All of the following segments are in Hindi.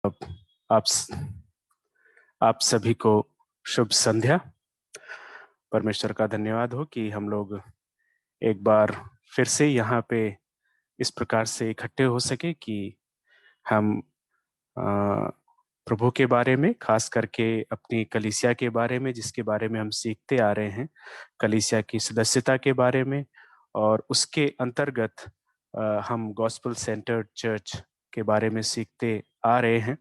अब आप आप सभी को शुभ संध्या। परमेश्वर का धन्यवाद हो कि हम लोग एक बार फिर से यहाँ पे इस प्रकार से इकट्ठे हो सके कि हम अ, प्रभु के बारे में, खास करके अपनी कलीसिया के बारे में, जिसके बारे में हम सीखते आ रहे हैं, कलीसिया की सदस्यता के बारे में, और उसके अंतर्गत हम गॉस्पेल सेंटर्ड चर्च के बारे में सीखते आ रहे हैं।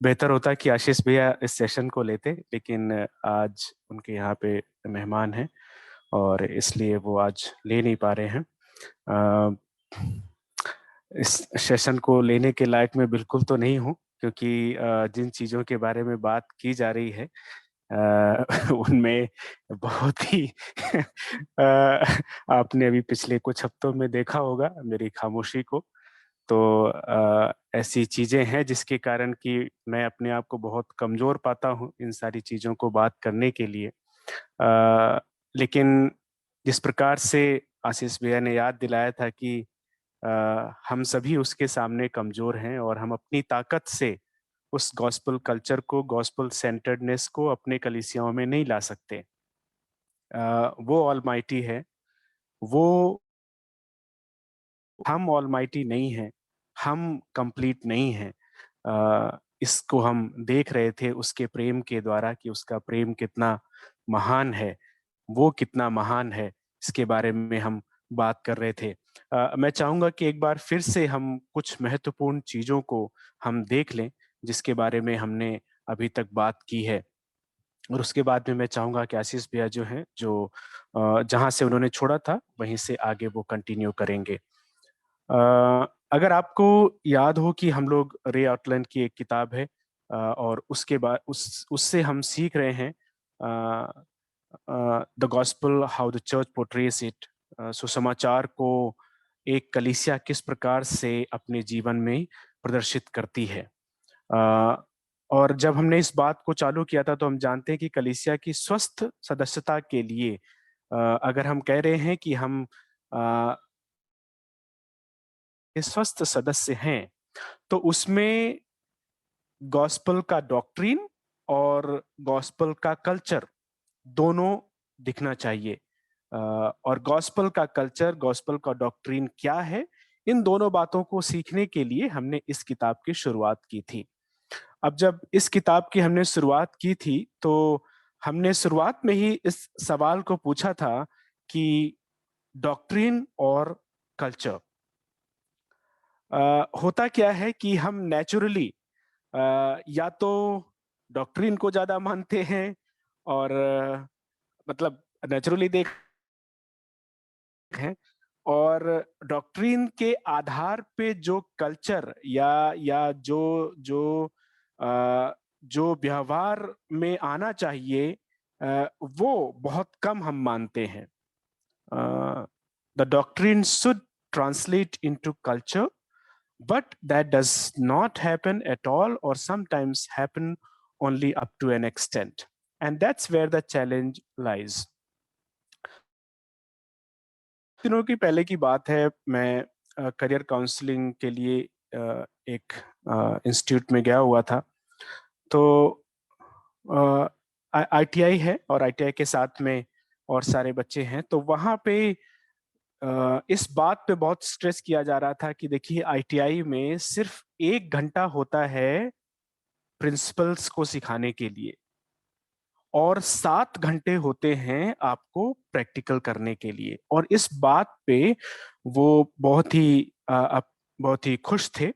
बेहतर होता कि आशीष भैया इस सेशन को लेते, लेकिन आज उनके यहाँ पे मेहमान हैं और इसलिए वो आज ले नहीं पा रहे हैं। इस सेशन को लेने के लायक मैं बिल्कुल तो नहीं हूँ, क्योंकि जिन चीज़ों के बारे में बात की जा रही है उनमें बहुत ही आपने अभी पिछले कुछ हफ्तों में देखा होगा मेरी खामोशी को। तो ऐसी चीजें हैं जिसके कारण कि मैं अपने आप को बहुत कमजोर पाता हूँ इन सारी चीजों को बात करने के लिए। लेकिन जिस प्रकार से आशीष भैया ने याद दिलाया था कि हम सभी उसके सामने कमजोर हैं और हम अपनी ताकत से उस गॉस्पेल कल्चर को, गॉस्पेल सेंटर्डनेस को अपने कलीसियाओं में नहीं ला सकते। वो ऑलमाइटी है, वो हम ऑलमाइटी नहीं हैं, हम कंप्लीट नहीं हैं। इसको हम देख रहे थे उसके प्रेम के द्वारा कि उसका प्रेम कितना महान है, वो कितना महान है, इसके बारे में हम बात कर रहे थे। मैं चाहूंगा कि एक बार फिर से हम कुछ महत्वपूर्ण चीजों को हम देख लें जिसके बारे में हमने अभी तक बात की है, और उसके बाद में मैं चाहूंगा कि आशीष भैया जो हैं, जो जहां से उन्होंने छोड़ा था वहीं से आगे वो कंटिन्यू करेंगे। अगर आपको याद हो कि हम लोग रे आउटलैंड की एक किताब है, और उसके बाद उससे हम सीख रहे हैं the gospel how the church पोर्ट्रेस it. सुसमाचार को एक कलीसिया किस प्रकार से अपने जीवन में प्रदर्शित करती है। अ, और जब हमने इस बात को चालू किया था तो हम जानते हैं कि कलीसिया की स्वस्थ सदस्यता के लिए अगर हम कह रहे हैं कि हम स्वस्थ सदस्य हैं, तो उसमें गॉस्पेल का डॉक्ट्रिन और गॉस्पेल का कल्चर दोनों दिखना चाहिए। और गॉस्पेल का कल्चर, गॉस्पेल का डॉक्ट्रिन क्या है, इन दोनों बातों को सीखने के लिए हमने इस किताब की शुरुआत की थी। अब जब इस किताब की हमने शुरुआत की थी तो हमने शुरुआत में ही इस सवाल को पूछा था कि डॉक्ट्रिन और कल्चर, होता क्या है कि हम नेचुरली या तो डॉक्ट्रिन को ज्यादा मानते हैं, और मतलब नेचुरली देख हैं, और डॉक्ट्रिन के आधार पे जो कल्चर या जो व्यवहार में आना चाहिए, वो बहुत कम हम मानते हैं। The doctrine should translate into culture, but that does not happen at all, or sometimes happen only up to an extent, and that's where the challenge lies. दिनों की पहले की बात है, मैं करियर काउंसलिंग के लिए एक इंस्टीट्यूट में गया हुआ था। तो आईटीआई है और आईटीआई के साथ में और सारे बच्चे हैं, तो वहाँ पे इस बात पे बहुत स्ट्रेस किया जा रहा था कि देखिए आईटीआई में सिर्फ 1 घंटा होता है प्रिंसिपल्स को सिखाने के लिए, और 7 घंटे होते हैं आपको प्रैक्टिकल करने के लिए। और इस बात पे वो बहुत ही खुश थे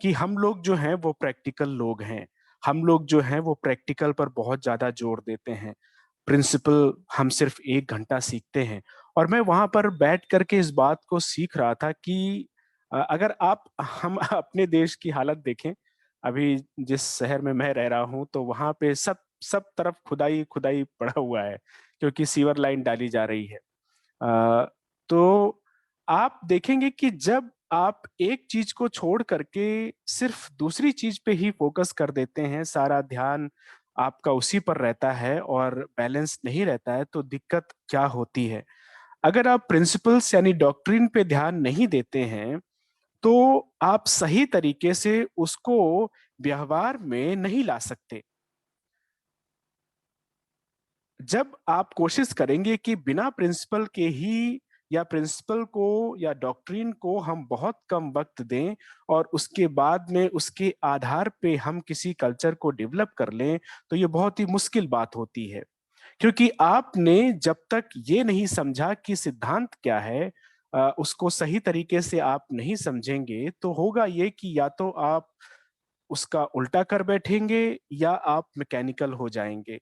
कि हम लोग जो हैं वो प्रैक्टिकल लोग हैं, हम लोग जो हैं वो प्रैक्टिकल पर बहुत ज्यादा जोर देते हैं, प्रिंसिपल हम सिर्फ 1 घंटा सीखते हैं। और मैं वहां पर बैठ करके इस बात को सीख रहा था कि अगर आप हम अपने देश की हालत देखें, अभी जिस शहर में मैं रह रहा हूँ तो वहां पे सब सब तरफ खुदाई खुदाई पड़ा हुआ है, क्योंकि सीवर लाइन डाली जा रही है। तो आप देखेंगे कि जब आप एक चीज को छोड़ करके सिर्फ दूसरी चीज पे ही फोकस कर देते हैं, सारा ध्यान आपका उसी पर रहता है और बैलेंस नहीं रहता है, तो दिक्कत क्या होती है। अगर आप प्रिंसिपल्स यानी डॉक्ट्रिन पे ध्यान नहीं देते हैं तो आप सही तरीके से उसको व्यवहार में नहीं ला सकते। जब आप कोशिश करेंगे कि बिना प्रिंसिपल के ही, या प्रिंसिपल को या डॉक्ट्रिन को हम बहुत कम वक्त दें और उसके बाद में उसके आधार पे हम किसी कल्चर को डेवलप कर लें, तो ये बहुत ही मुश्किल बात होती है। क्योंकि आपने जब तक ये नहीं समझा कि सिद्धांत क्या है, उसको सही तरीके से आप नहीं समझेंगे, तो होगा ये कि या तो आप उसका उल्टा कर बैठेंगे या आप मैकेनिकल हो जाएंगे।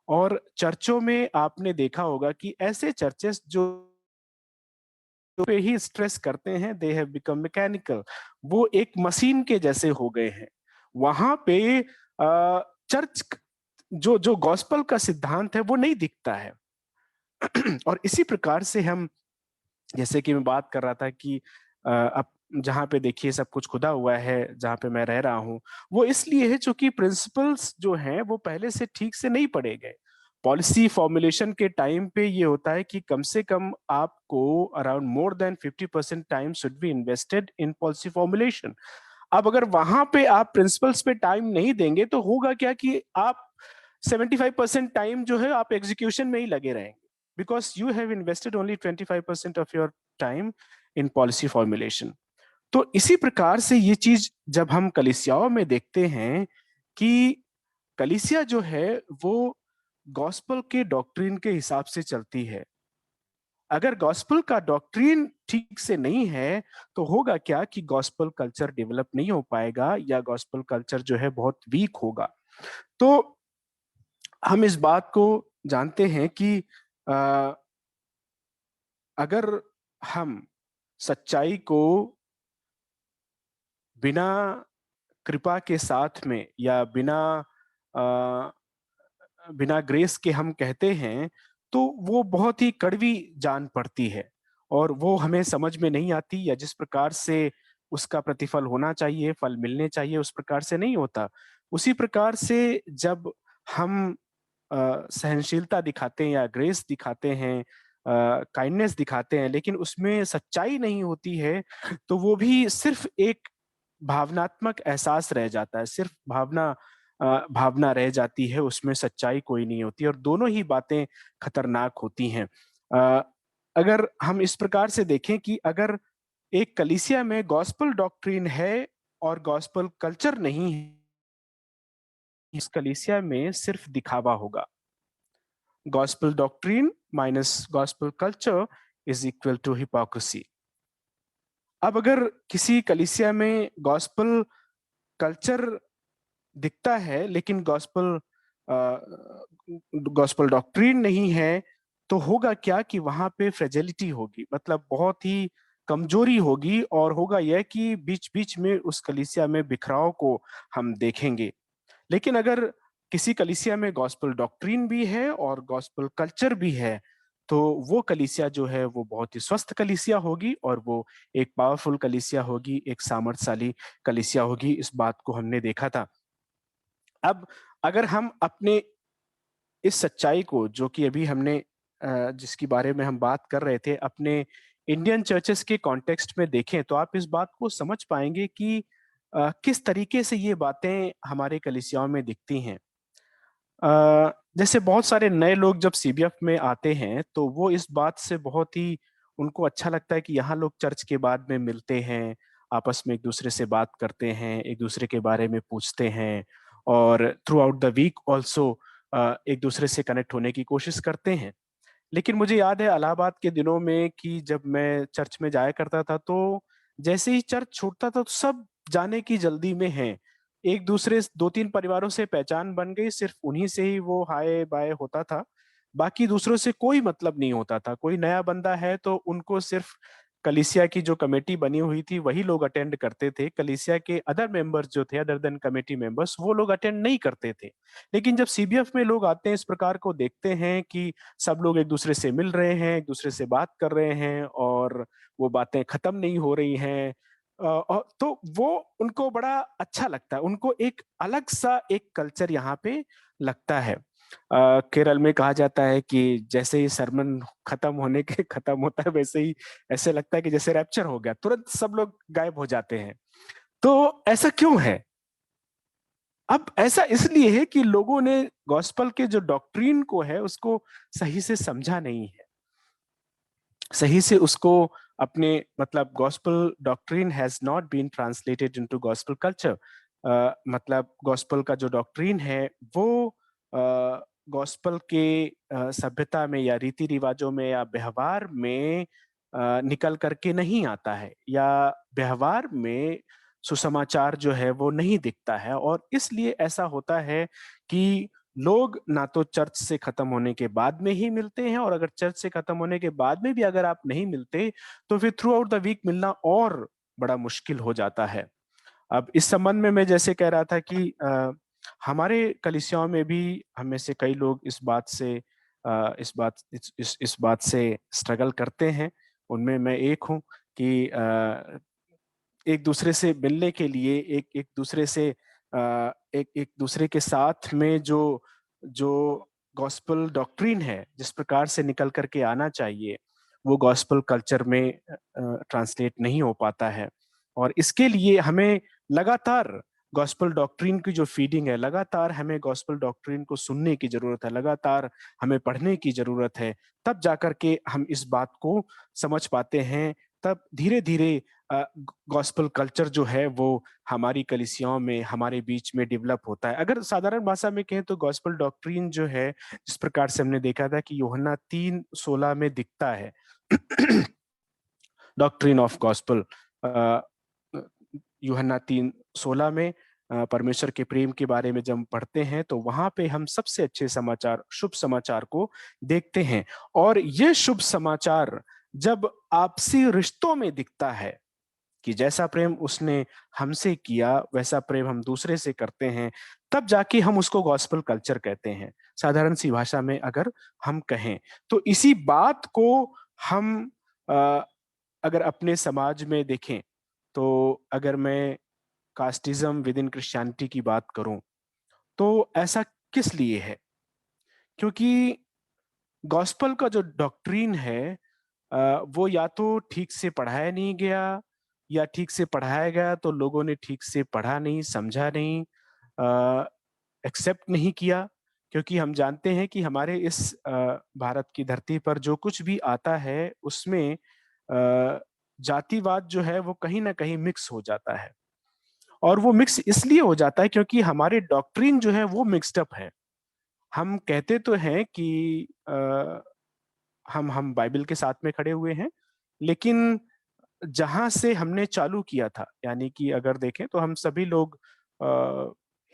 और चर्चों में आपने देखा होगा कि ऐसे चर्चेस जो पे ही स्ट्रेस करते हैं, दे हैव बिकम मैकेनिकल। वो एक मशीन के जैसे हो गए हैं। वहां पे चर्च जो जो गॉस्पल का सिद्धांत है वो नहीं दिखता है। और इसी प्रकार से हम, जैसे कि मैं बात कर रहा था कि अब जहाँ पे देखिए सब कुछ खुदा हुआ है, जहाँ पे मैं रह रहा हूँ, वो इसलिए है क्योंकि प्रिंसिपल्स जो हैं वो पहले से ठीक से नहीं पढ़े गए। पॉलिसी फॉर्मुलेशन के टाइम पे ये होता है कि कम से कम आपको around more than 50% time should be invested in policy formulation. अब अगर वहां पे आप प्रिंसिपल्स पे टाइम नहीं देंगे तो होगा क्या कि आप 75% टाइम जो है आप एग्जीक्यूशन में ही लगे रहेंगे, because you have invested only 25% of your time in policy formulation. तो इसी प्रकार से ये चीज जब हम कलीसियाओं में देखते हैं कि कलीसिया जो है वो गॉस्पल के डॉक्ट्रिन के हिसाब से चलती है। अगर गॉस्पल का डॉक्ट्रिन ठीक से नहीं है तो होगा क्या कि गॉस्पल कल्चर डेवलप नहीं हो पाएगा, या गॉस्पल कल्चर जो है बहुत वीक होगा। तो हम इस बात को जानते हैं कि अ, अगर हम सच्चाई को बिना कृपा के साथ में, या अ, बिना ग्रेस के हम कहते हैं, तो वो बहुत ही कड़वी जान पड़ती है और वो हमें समझ में नहीं आती, या जिस प्रकार से उसका प्रतिफल होना चाहिए, फल मिलने चाहिए, उस प्रकार से नहीं होता। उसी प्रकार से जब हम सहनशीलता दिखाते हैं या ग्रेस दिखाते हैं, काइंडनेस दिखाते हैं, लेकिन उसमें सच्चाई नहीं होती है, तो वो भी सिर्फ एक भावनात्मक एहसास रह जाता है, सिर्फ भावना रह जाती है, उसमें सच्चाई कोई नहीं होती, और दोनों ही बातें खतरनाक होती हैं। अ, अगर हम इस प्रकार से देखें कि अगर एक कलीसिया में गॉस्पल डॉक्ट्रिन है और गॉस्पल कल्चर नहीं है, इस कलीसिया में सिर्फ दिखावा होगा। Gospel doctrine minus gospel culture is equal to hypocrisy. अब अगर किसी कलीसिया में गॉस्पल कल्चर दिखता है लेकिन गॉस्पल गॉस्पल डॉक्ट्रिन नहीं है, तो होगा क्या कि वहां पे फ्रेजिलिटी होगी, मतलब बहुत ही कमजोरी होगी, और होगा यह कि बीच बीच में उस कलीसिया में बिखराव को हम देखेंगे। लेकिन अगर किसी कलीसिया में गॉस्पल डॉक्ट्रिन भी है और गॉस्पल कल्चर भी है, तो वो कलीसिया जो है वो बहुत ही स्वस्थ कलीसिया होगी, और वो एक पावरफुल कलीसिया होगी, एक सामर्थ्यशाली कलीसिया होगी। इस बात को हमने देखा था। अब अगर हम अपने इस सच्चाई को, जो कि अभी हमने जिसके बारे में हम बात कर रहे थे, अपने इंडियन चर्चेस के कॉन्टेक्स्ट में देखें, तो आप इस बात को समझ पाएंगे कि किस तरीके से ये बातें हमारे कलीसियाओं में दिखती हैं। जैसे बहुत सारे नए लोग जब सीबीएफ में आते हैं तो वो इस बात से बहुत ही उनको अच्छा लगता है कि यहाँ लोग चर्च के बाद में मिलते हैं, आपस में एक दूसरे से बात करते हैं, एक दूसरे के बारे में पूछते हैं, और throughout the week also एक दूसरे से कनेक्ट होने की कोशिश करते हैं। लेकिन मुझे याद है इलाहाबाद के दिनों में कि जब मैं चर्च में जाया करता था, तो जैसे ही चर्च छूटता था तो सब जाने की जल्दी में हैं। एक दूसरे दो तीन परिवारों से पहचान बन गई, सिर्फ उन्हीं से ही वो हाय बाय होता था। बाकी दूसरों से कोई मतलब नहीं होता था। कोई नया बंदा है तो उनको सिर्फ कलीसिया की जो कमेटी बनी हुई थी वही लोग अटेंड करते थे। कलीसिया के अदर मेंबर्स जो थे, अदर देन कमेटी मेंबर्स, वो लोग अटेंड नहीं करते थे। लेकिन जब सीबीएफ में लोग आते हैं, इस प्रकार को देखते हैं कि सब लोग एक दूसरे से मिल रहे हैं, एक दूसरे से बात कर रहे हैं, और वो बातें खत्म नहीं हो रही हैं, और तो वो उनको बड़ा अच्छा लगता है। उनको एक अलग सा एक कल्चर यहाँ पे लगता है। केरल में कहा जाता है कि जैसे ही सरमन खत्म होता है, वैसे ही ऐसे लगता है कि जैसे रैप्चर हो गया, तुरंत सब लोग गायब हो जाते हैं। तो ऐसा क्यों है? अब ऐसा इसलिए है कि लोगों ने गॉस्पल के जो डॉक्ट्रिन को है उसको सही से समझा नहीं है, सही से उसको अपने मतलब gospel doctrine has not been translated into gospel culture. मतलब गॉस्पल का जो डॉक्ट्रिन है वो गॉस्पल के सभ्यता में या रीति रिवाजों में या व्यवहार में निकल करके नहीं आता है, या व्यवहार में सुसमाचार जो है वो नहीं दिखता है। और इसलिए ऐसा होता है कि लोग ना तो चर्च से खत्म होने के बाद में ही मिलते हैं, और अगर चर्च से खत्म होने के बाद में भी अगर आप नहीं मिलते तो फिर थ्रू आउट द वीक मिलना और बड़ा मुश्किल हो जाता है। अब इस संबंध में मैं जैसे कह रहा था कि हमारे कलीसियाओं में भी हम में से कई लोग इस बात से इस बात से स्ट्रगल करते हैं। उनमें मैं एक हूँ कि एक दूसरे से मिलने के लिए, एक एक दूसरे से एक एक दूसरे के साथ में जो जो गॉस्पल डॉक्ट्रिन है जिस प्रकार से निकल करके आना चाहिए, वो गॉस्पल कल्चर में ट्रांसलेट नहीं हो पाता है। और इसके लिए हमें लगातार गॉस्पल डॉक्ट्रिन की जो फीडिंग है, लगातार हमें गॉस्पल डॉक्ट्रिन को सुनने की जरूरत है, लगातार हमें पढ़ने की जरूरत है। तब जाकर के हम इस बात को समझ पाते हैं। तब धीरे धीरे गॉस्पल कल्चर जो है वो हमारी कलीसियाओं में, हमारे बीच में डेवलप होता है। अगर साधारण भाषा में कहें तो गॉस्पल डॉक्ट्रिन जो है, जिस प्रकार से हमने देखा था कि यूहन्ना 3:16 में दिखता है डॉक्ट्रिन ऑफ गॉस्पल, यूहन्ना 3:16 में परमेश्वर के प्रेम के बारे में जब हम पढ़ते हैं तो वहां पे हम सबसे अच्छे समाचार, शुभ समाचार को देखते हैं। और ये शुभ समाचार जब आपसी रिश्तों में दिखता है कि जैसा प्रेम उसने हमसे किया वैसा प्रेम हम दूसरे से करते हैं, तब जाके हम उसको गॉस्पल कल्चर कहते हैं। साधारण सी भाषा में अगर हम कहें तो इसी बात को हम अ, अगर अपने समाज में देखें, तो अगर मैं कास्टिज्म विद इन क्रिश्चियनिटी की बात करूं तो ऐसा किस लिए है? क्योंकि गॉस्पल का जो डॉक्ट्रिन है वो या तो ठीक से पढ़ाया नहीं गया, या ठीक से पढ़ाया गया तो लोगों ने ठीक से पढ़ा नहीं, समझा नहीं, एक्सेप्ट नहीं किया। क्योंकि हम जानते हैं कि हमारे इस भारत की धरती पर जो कुछ भी आता है उसमें जातिवाद जो है वो कहीं ना कहीं मिक्स हो जाता है। और वो मिक्स इसलिए हो जाता है क्योंकि हमारे डॉक्ट्रिन जो है वो मिक्स्ड अप है। हम कहते तो हैं कि हम बाइबल के साथ में खड़े हुए हैं, लेकिन जहां से हमने चालू किया था, यानी कि अगर देखें तो हम सभी लोग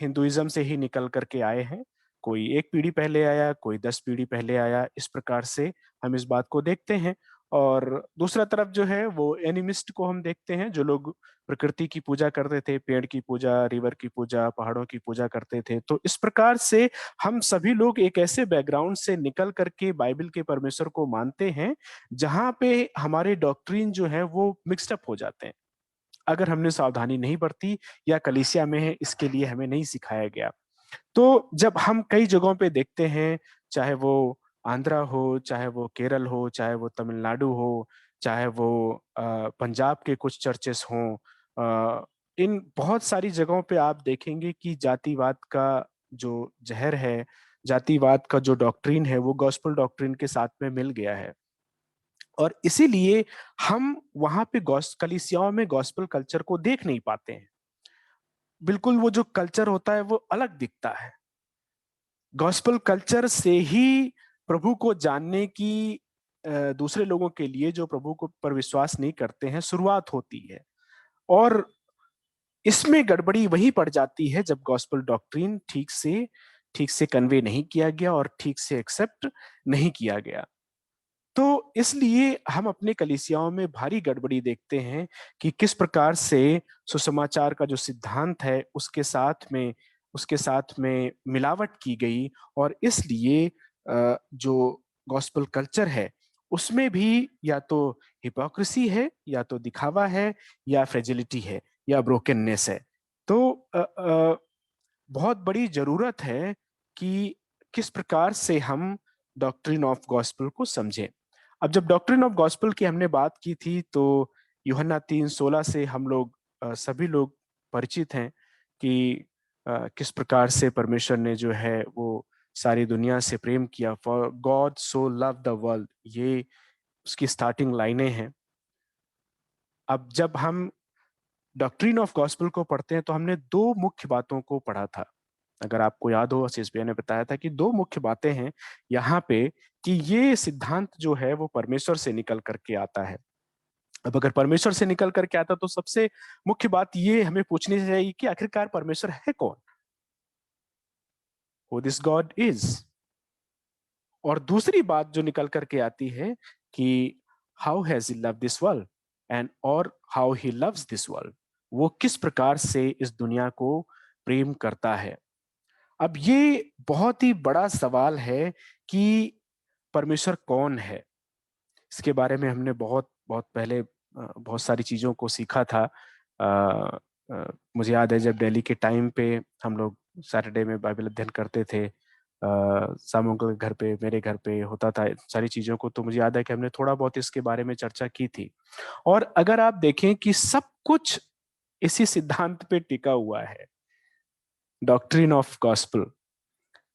हिंदुइज्म से ही निकल करके आए हैं। कोई एक पीढ़ी पहले आया, कोई 10 पीढ़ी पहले आया, इस प्रकार से हम इस बात को देखते हैं। और दूसरा तरफ जो है वो एनिमिस्ट को हम देखते हैं, जो लोग प्रकृति की पूजा करते थे, पेड़ की पूजा, रिवर की पूजा, पहाड़ों की पूजा करते थे। तो इस प्रकार से हम सभी लोग एक ऐसे बैकग्राउंड से निकल करके बाइबल के परमेश्वर को मानते हैं जहां पे हमारे डॉक्ट्रिन जो है वो मिक्सड अप हो जाते हैं। अगर हमने सावधानी नहीं बरती या कलीसिया में है इसके लिए हमें नहीं सिखाया गया। तो जब हम कई जगहों पे देखते हैं, चाहे वो आंध्रा हो, चाहे वो केरल हो, चाहे वो तमिलनाडु हो, चाहे वो पंजाब के कुछ चर्चेस हों, इन बहुत सारी जगहों पे आप देखेंगे कि जातिवाद का जो जहर है, जातिवाद का जो डॉक्ट्रिन है वो गॉस्पेल डॉक्ट्रिन के साथ में मिल गया है। और इसीलिए हम वहां पे कलीसियाओं में गॉस्पेल कल्चर को देख नहीं पाते हैं। बिल्कुल वो जो कल्चर होता है वो अलग दिखता है। गॉस्पेल कल्चर से ही प्रभु को जानने की दूसरे लोगों के लिए जो प्रभु को पर विश्वास नहीं करते हैं शुरुआत होती है। और इसमें गड़बड़ी वही पड़ जाती है जब गॉस्पेल डॉक्ट्रिन ठीक से कन्वे नहीं किया गया और ठीक से एक्सेप्ट नहीं किया गया। तो इसलिए हम अपने कलीसियाओं में भारी गड़बड़ी देखते हैं कि किस प्रकार से सुसमाचार का जो सिद्धांत है उसके साथ में मिलावट की गई। और इसलिए जो गॉस्पेल कल्चर है उसमें भी या तो हिपोक्रेसी है, या तो दिखावा है, या फ्रेजिलिटी है, या ब्रोकननेस है। तो बहुत बड़ी जरूरत है कि किस प्रकार से हम डॉक्ट्रिन ऑफ गॉस्पेल को समझें। अब जब डॉक्ट्रिन ऑफ गॉस्पेल की हमने बात की थी तो यूहन्ना 3:16 से हम लोग सभी लोग परिचित हैं कि किस प्रकार से परमेश्वर ने जो है वो सारी दुनिया से प्रेम किया। For God so love the world, ये उसकी स्टार्टिंग लाइनें हैं। अब जब हम डॉक्ट्रिन ऑफ गॉस्पेल को पढ़ते हैं तो हमने दो मुख्य बातों को पढ़ा था। अगर आपको याद हो, शेक्सपियर ने बताया था कि दो मुख्य बातें हैं यहाँ पे, कि ये सिद्धांत जो है वो परमेश्वर से निकल करके आता है। अब अगर परमेश्वर से निकल करके आता तो सबसे मुख्य बात ये हमें पूछनी चाहिए कि आखिरकार परमेश्वर है कौन, हु दिस गॉड इज। और दूसरी बात जो निकल करके आती है कि how has he love this world and और how he loves this world, वो किस प्रकार से इस दुनिया को प्रेम करता है। अब ये बहुत ही बड़ा सवाल है कि परमेश्वर कौन है। इसके बारे में हमने बहुत बहुत पहले बहुत सारी चीजों को सीखा था। मुझे याद है जब दिल्ली के टाइम पे हम लोग सैटरडे में बाइबल अध्ययन करते थे, सामूहिक घर पे, मेरे घर पे होता था सारी चीजों को, तो मुझे याद है कि हमने थोड़ा बहुत इसके बारे में चर्चा की थी। और अगर आप देखें कि सब कुछ इसी सिद्धांत पे टिका हुआ है, डॉक्ट्रिन ऑफ गॉस्पेल,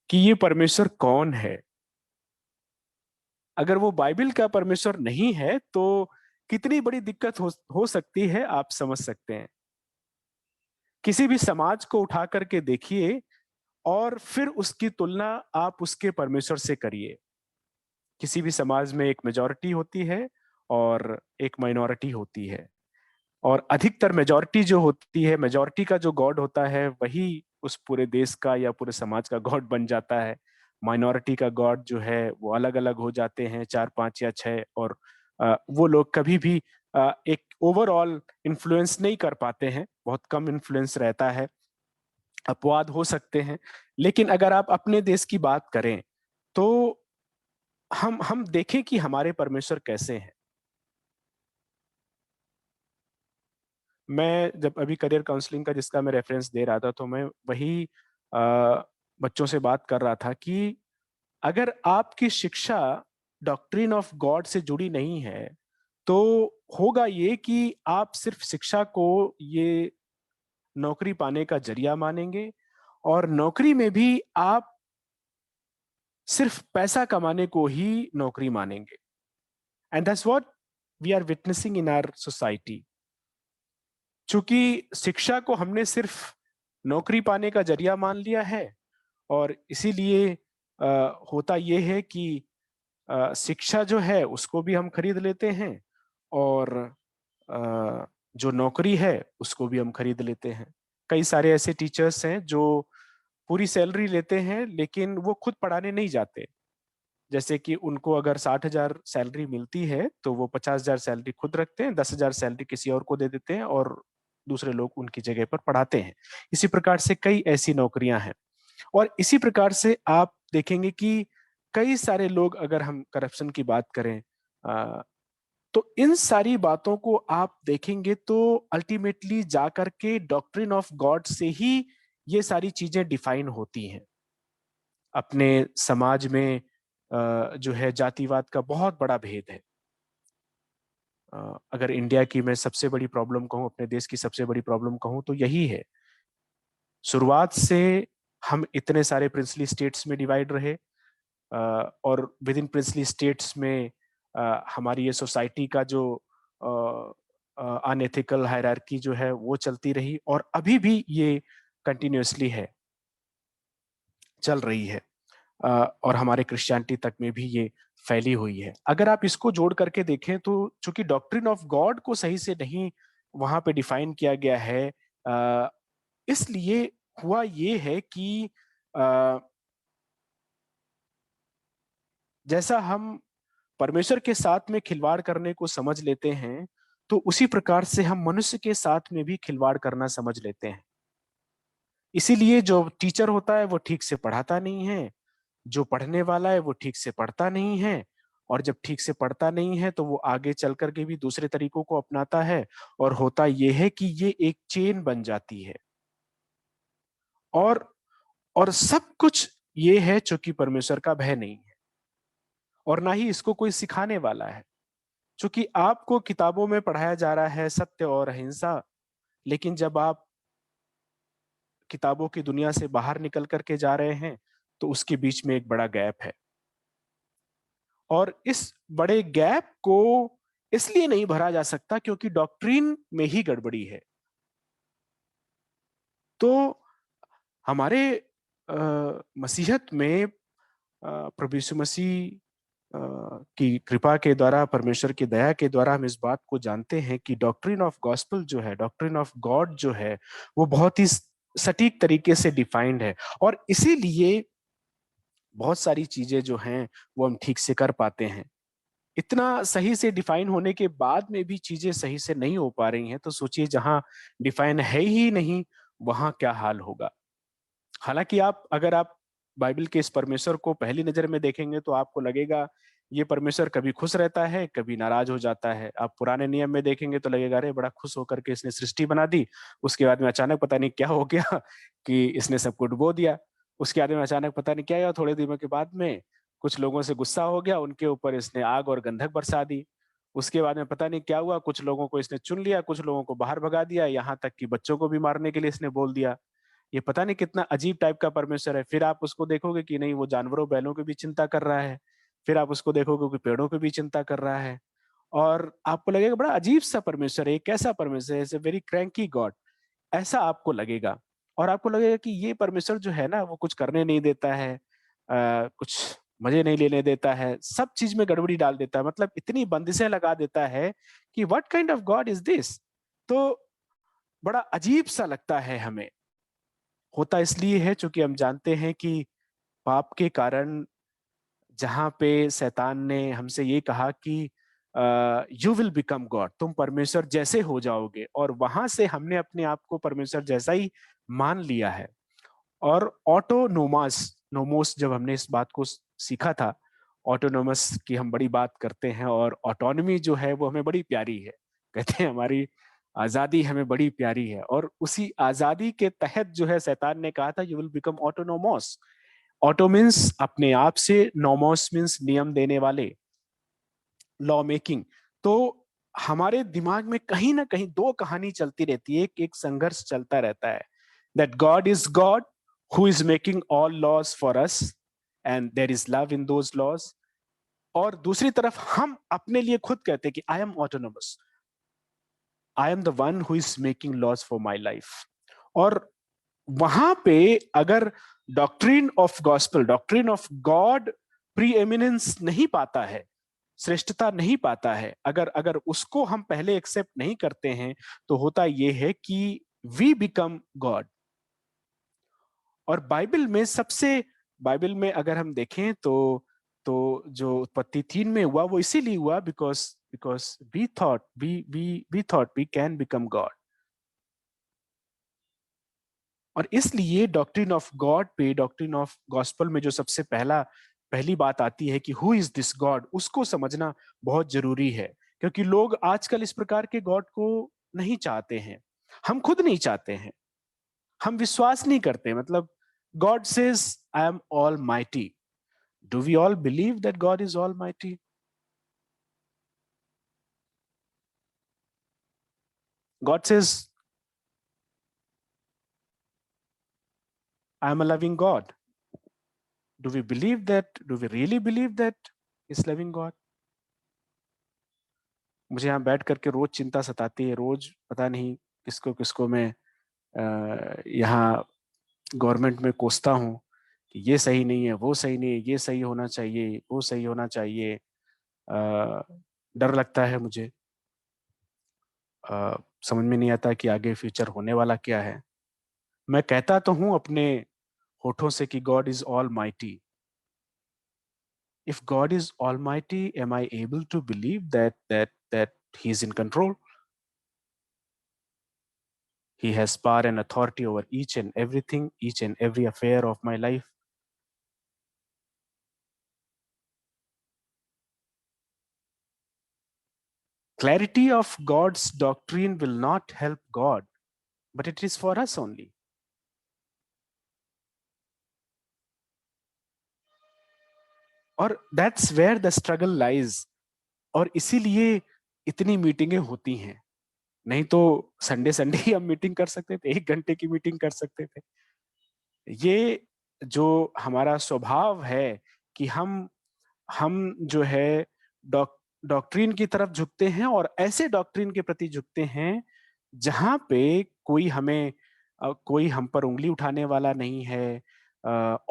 कि ये परमेश्वर कौन है। अगर वो बाइबल का परमेश्वर नहीं है तो कितनी बड़ी दिक्कत हो सकती है, आप समझ सकते हैं। किसी भी समाज को उठा करके देखिए और फिर उसकी तुलना आप उसके परमेश्वर से करिए। किसी भी समाज में एक मेजॉरिटी होती है और एक माइनॉरिटी होती है, और अधिकतर मेजॉरिटी जो होती है, मेजॉरिटी का जो गॉड होता है वही उस पूरे देश का या पूरे समाज का गॉड बन जाता है। माइनॉरिटी का गॉड जो है वो अलग अलग हो जाते हैं, 4 5 या 6, और वो लोग कभी भी एक ओवरऑल इन्फ्लुएंस नहीं कर पाते हैं, बहुत कम इन्फ्लुएंस रहता है, अपवाद हो सकते हैं। लेकिन अगर आप अपने देश की बात करें तो हम देखें कि हमारे परमेश्वर कैसे हैं। मैं जब अभी करियर काउंसलिंग का जिसका मैं रेफरेंस दे रहा था तो मैं वही बच्चों से बात कर रहा था कि अगर आपकी शिक्षा डॉक्ट्रिन ऑफ गॉड से जुड़ी नहीं है तो होगा ये कि आप सिर्फ शिक्षा को ये नौकरी पाने का जरिया मानेंगे, और नौकरी में भी आप सिर्फ पैसा कमाने को ही नौकरी मानेंगे। And that's what we are witnessing in our society. चूंकि शिक्षा को हमने सिर्फ नौकरी पाने का जरिया मान लिया है, और इसीलिए होता यह है कि शिक्षा जो है उसको भी हम खरीद लेते हैं, और जो नौकरी है उसको भी हम खरीद लेते हैं। कई सारे ऐसे टीचर्स हैं जो पूरी सैलरी लेते हैं लेकिन वो खुद पढ़ाने नहीं जाते। जैसे कि उनको अगर 60,000 सैलरी मिलती है तो वो 50,000 सैलरी खुद रखते हैं, 10,000 सैलरी किसी और को दे देते हैं, और दूसरे लोग उनकी जगह पर पढ़ाते हैं। इसी प्रकार से कई ऐसी नौकरियां हैं। और इसी प्रकार से आप देखेंगे कि कई सारे लोग, अगर हम करप्शन की बात करें, तो इन सारी बातों को आप देखेंगे तो अल्टीमेटली जाकर के डॉक्ट्रिन ऑफ गॉड से ही ये सारी चीजें डिफाइन होती हैं। अपने समाज में जो है जातिवाद का बहुत बड़ा भेद है। अगर इंडिया की मैं सबसे बड़ी प्रॉब्लम कहूं, अपने देश की सबसे बड़ी प्रॉब्लम कहूं, तो यही है। शुरुआत से हम इतने सारे प्रिंसली स्टेट्स में डिवाइड रहे, और विद इन प्रिंसली स्टेट्स में हमारी ये सोसाइटी का जो अनएथिकल हायरार्की जो है वो चलती रही, और अभी भी ये कंटिन्यूअसली है, चल रही है। और हमारे क्रिश्चियनिटी तक में भी ये फैली हुई है। अगर आप इसको जोड़ करके देखें तो चूंकि डॉक्ट्रिन ऑफ गॉड को सही से नहीं वहां पे डिफाइन किया गया है, इसलिए हुआ ये है कि जैसा हम परमेश्वर के साथ में खिलवाड़ करने को समझ लेते हैं, तो उसी प्रकार से हम मनुष्य के साथ में भी खिलवाड़ करना समझ लेते हैं। इसीलिए जो टीचर होता है वो ठीक से पढ़ाता नहीं है, जो पढ़ने वाला है वो ठीक से पढ़ता नहीं है, और जब ठीक से पढ़ता नहीं है तो वो आगे चल करके भी दूसरे तरीकों को अपनाता है, और होता ये है कि ये एक चेन बन जाती है। और सब कुछ ये है चूंकि परमेश्वर का भय नहीं है, और ना ही इसको कोई सिखाने वाला है। चूंकि आपको किताबों में पढ़ाया जा रहा है सत्य और अहिंसा, लेकिन जब आप किताबों की दुनिया से बाहर निकल करके जा रहे हैं तो उसके बीच में एक बड़ा गैप है, और इस बड़े गैप को इसलिए नहीं भरा जा सकता क्योंकि डॉक्ट्रिन में ही गड़बड़ी है। तो हमारे मसीहत में प्रभु यीशु मसीह की कृपा के द्वारा, परमेश्वर की दया के द्वारा हम इस बात को जानते हैं कि डॉक्ट्रिन ऑफ गॉस्पेल जो है, डॉक्ट्रिन ऑफ गॉड जो है, वो बहुत ही सटीक तरीके से डिफाइंड है, और इसीलिए बहुत सारी चीजें जो हैं वो हम ठीक से कर पाते हैं। इतना सही से डिफाइन होने के बाद में भी चीजें सही से नहीं हो पा रही हैं, तो सोचिए जहां डिफाइन है ही नहीं वहां क्या हाल होगा। हालांकि अगर आप बाइबल के इस परमेश्वर को पहली नजर में देखेंगे तो आपको लगेगा ये परमेश्वर कभी खुश रहता है, कभी नाराज हो जाता है। आप पुराने नियम में देखेंगे तो लगेगा अरे बड़ा खुश होकर के इसने सृष्टि बना दी, उसके बाद में अचानक पता नहीं क्या हो गया कि इसने सबको डुबो दिया। उसके बाद में अचानक पता नहीं क्या हुआ, थोड़े दिनों के बाद में कुछ लोगों से गुस्सा हो गया, उनके ऊपर इसने आग और गंधक बरसा दी। उसके बाद में पता नहीं क्या हुआ, कुछ लोगों को इसने चुन लिया, कुछ लोगों को बाहर भगा दिया, यहाँ तक कि बच्चों को भी मारने के लिए इसने बोल दिया। ये पता नहीं कितना अजीब टाइप का परमेश्वर है। फिर आप उसको देखोगे कि नहीं, वो जानवरों बैलों की भी चिंता कर रहा है। फिर आप उसको देखोगे कि पेड़ों की भी चिंता कर रहा है, और आपको लगेगा बड़ा अजीब सा परमेश्वर है, कैसा परमेश्वर है, is a very cranky God, ऐसा आपको लगेगा। और आपको लगेगा कि ये परमेश्वर जो है ना वो कुछ करने नहीं देता है, कुछ मजे नहीं लेने देता है, सब चीज में गड़बड़ी डाल देता है, मतलब इतनी बंदिशें लगा देता है कि what kind of God is this. तो बड़ा अजीब सा लगता है हमें। होता इसलिए है क्योंकि हम जानते हैं कि पाप के कारण जहां पे शैतान ने हमसे ये कहा कि यू विल बिकम गॉड, तुम परमेश्वर जैसे हो जाओगे, और वहां से हमने अपने आप को परमेश्वर जैसा ही मान लिया है। और ऑटोनोमस नोमोस, जब हमने इस बात को सीखा था, ऑटोनोमस की हम बड़ी बात करते हैं, और ऑटोनॉमी जो है वो हमें बड़ी प्यारी है। कहते हैं हमारी आजादी हमें बड़ी प्यारी है, और उसी आजादी के तहत जो है शैतान ने कहा था you will become autonomous. Auto means अपने आप से, नोमोस मीन्स नियम देने वाले, लॉ मेकिंग। तो हमारे दिमाग में कहीं ना कहीं दो कहानी चलती रहती है, एक संघर्ष चलता रहता है, that God is God who is making all laws for us and there is love in those laws. और दूसरी तरफ हम अपने लिए खुद कहते हैं कि I am autonomous, I am the one who is making laws for my life. और वहां पे अगर doctrine of gospel, doctrine of God preeminence नहीं पाता है, श्रेष्ठता नहीं पाता है, अगर अगर उसको हम पहले एक्सेप्ट नहीं करते हैं, तो होता यह है कि वी बिकम गॉड। और बाइबल में अगर हम देखें तो जो उत्पत्ति 3 में हुआ वो इसीलिए हुआ because because we thought we can become God. और इसलिए डॉक्ट्रिन ऑफ गॉड पे, डॉक्ट्रिन ऑफ गॉस्पेल में जो सबसे पहली बात आती है कि हु इज दिस गॉड, उसको समझना बहुत जरूरी है। क्योंकि लोग आजकल इस प्रकार के गॉड को नहीं चाहते हैं, हम खुद नहीं चाहते हैं, हम विश्वास नहीं करते। मतलब God says I am almighty, do we all believe that God is almighty? God says I am a loving God, do we believe that, do we really believe that is loving God? मुझे यहाँ बैठ करके रोज चिंता सताती है, रोज पता नहीं किसको किसको मैं यहाँ गवर्नमेंट में कोसता हूँ कि ये सही नहीं है, वो सही नहीं है, ये सही होना चाहिए, वो सही होना चाहिए। डर लगता है मुझे, समझ में नहीं आता कि आगे फ्यूचर होने वाला क्या है। मैं कहता तो हूँ अपने होठों से कि God is almighty. If God is almighty, am I able to believe that he is in control? He has power and authority over each and everything, each and every affair of my life. Clarity of God's doctrine will not help God, but it is for us only. और that's where the struggle lies. और इसीलिए इतनी मीटिंगें होती हैं। नहीं तो संडे संडे ही हम मीटिंग कर सकते थे, 1 घंटे की मीटिंग कर सकते थे। ये जो हमारा स्वभाव है कि हम जो है डॉक्ट्रिन की तरफ झुकते हैं, और ऐसे डॉक्ट्रिन के प्रति झुकते हैं जहां पे कोई हम पर उंगली उठाने वाला नहीं है,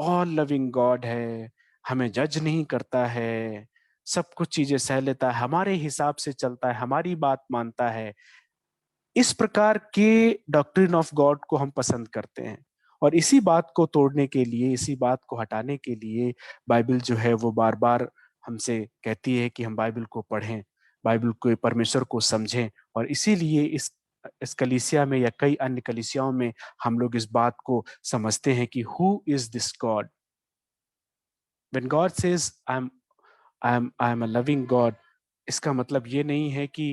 ऑल लविंग गॉड है, हमें जज नहीं करता है, सब कुछ चीजें सह लेता है, हमारे हिसाब से चलता है, हमारी बात मानता है। इस प्रकार के डॉक्ट्रिन ऑफ गॉड को हम पसंद करते हैं। और इसी बात को तोड़ने के लिए, इसी बात को हटाने के लिए बाइबल जो है वो बार बार हमसे कहती है कि हम बाइबल को पढ़ें, बाइबल को, परमेश्वर को समझें। और इसीलिए इस कलीसिया में या कई अन्य कलीसियाओं में हम लोग इस बात को समझते हैं कि who is this God. When God says I am a loving God, इसका मतलब ये नहीं है कि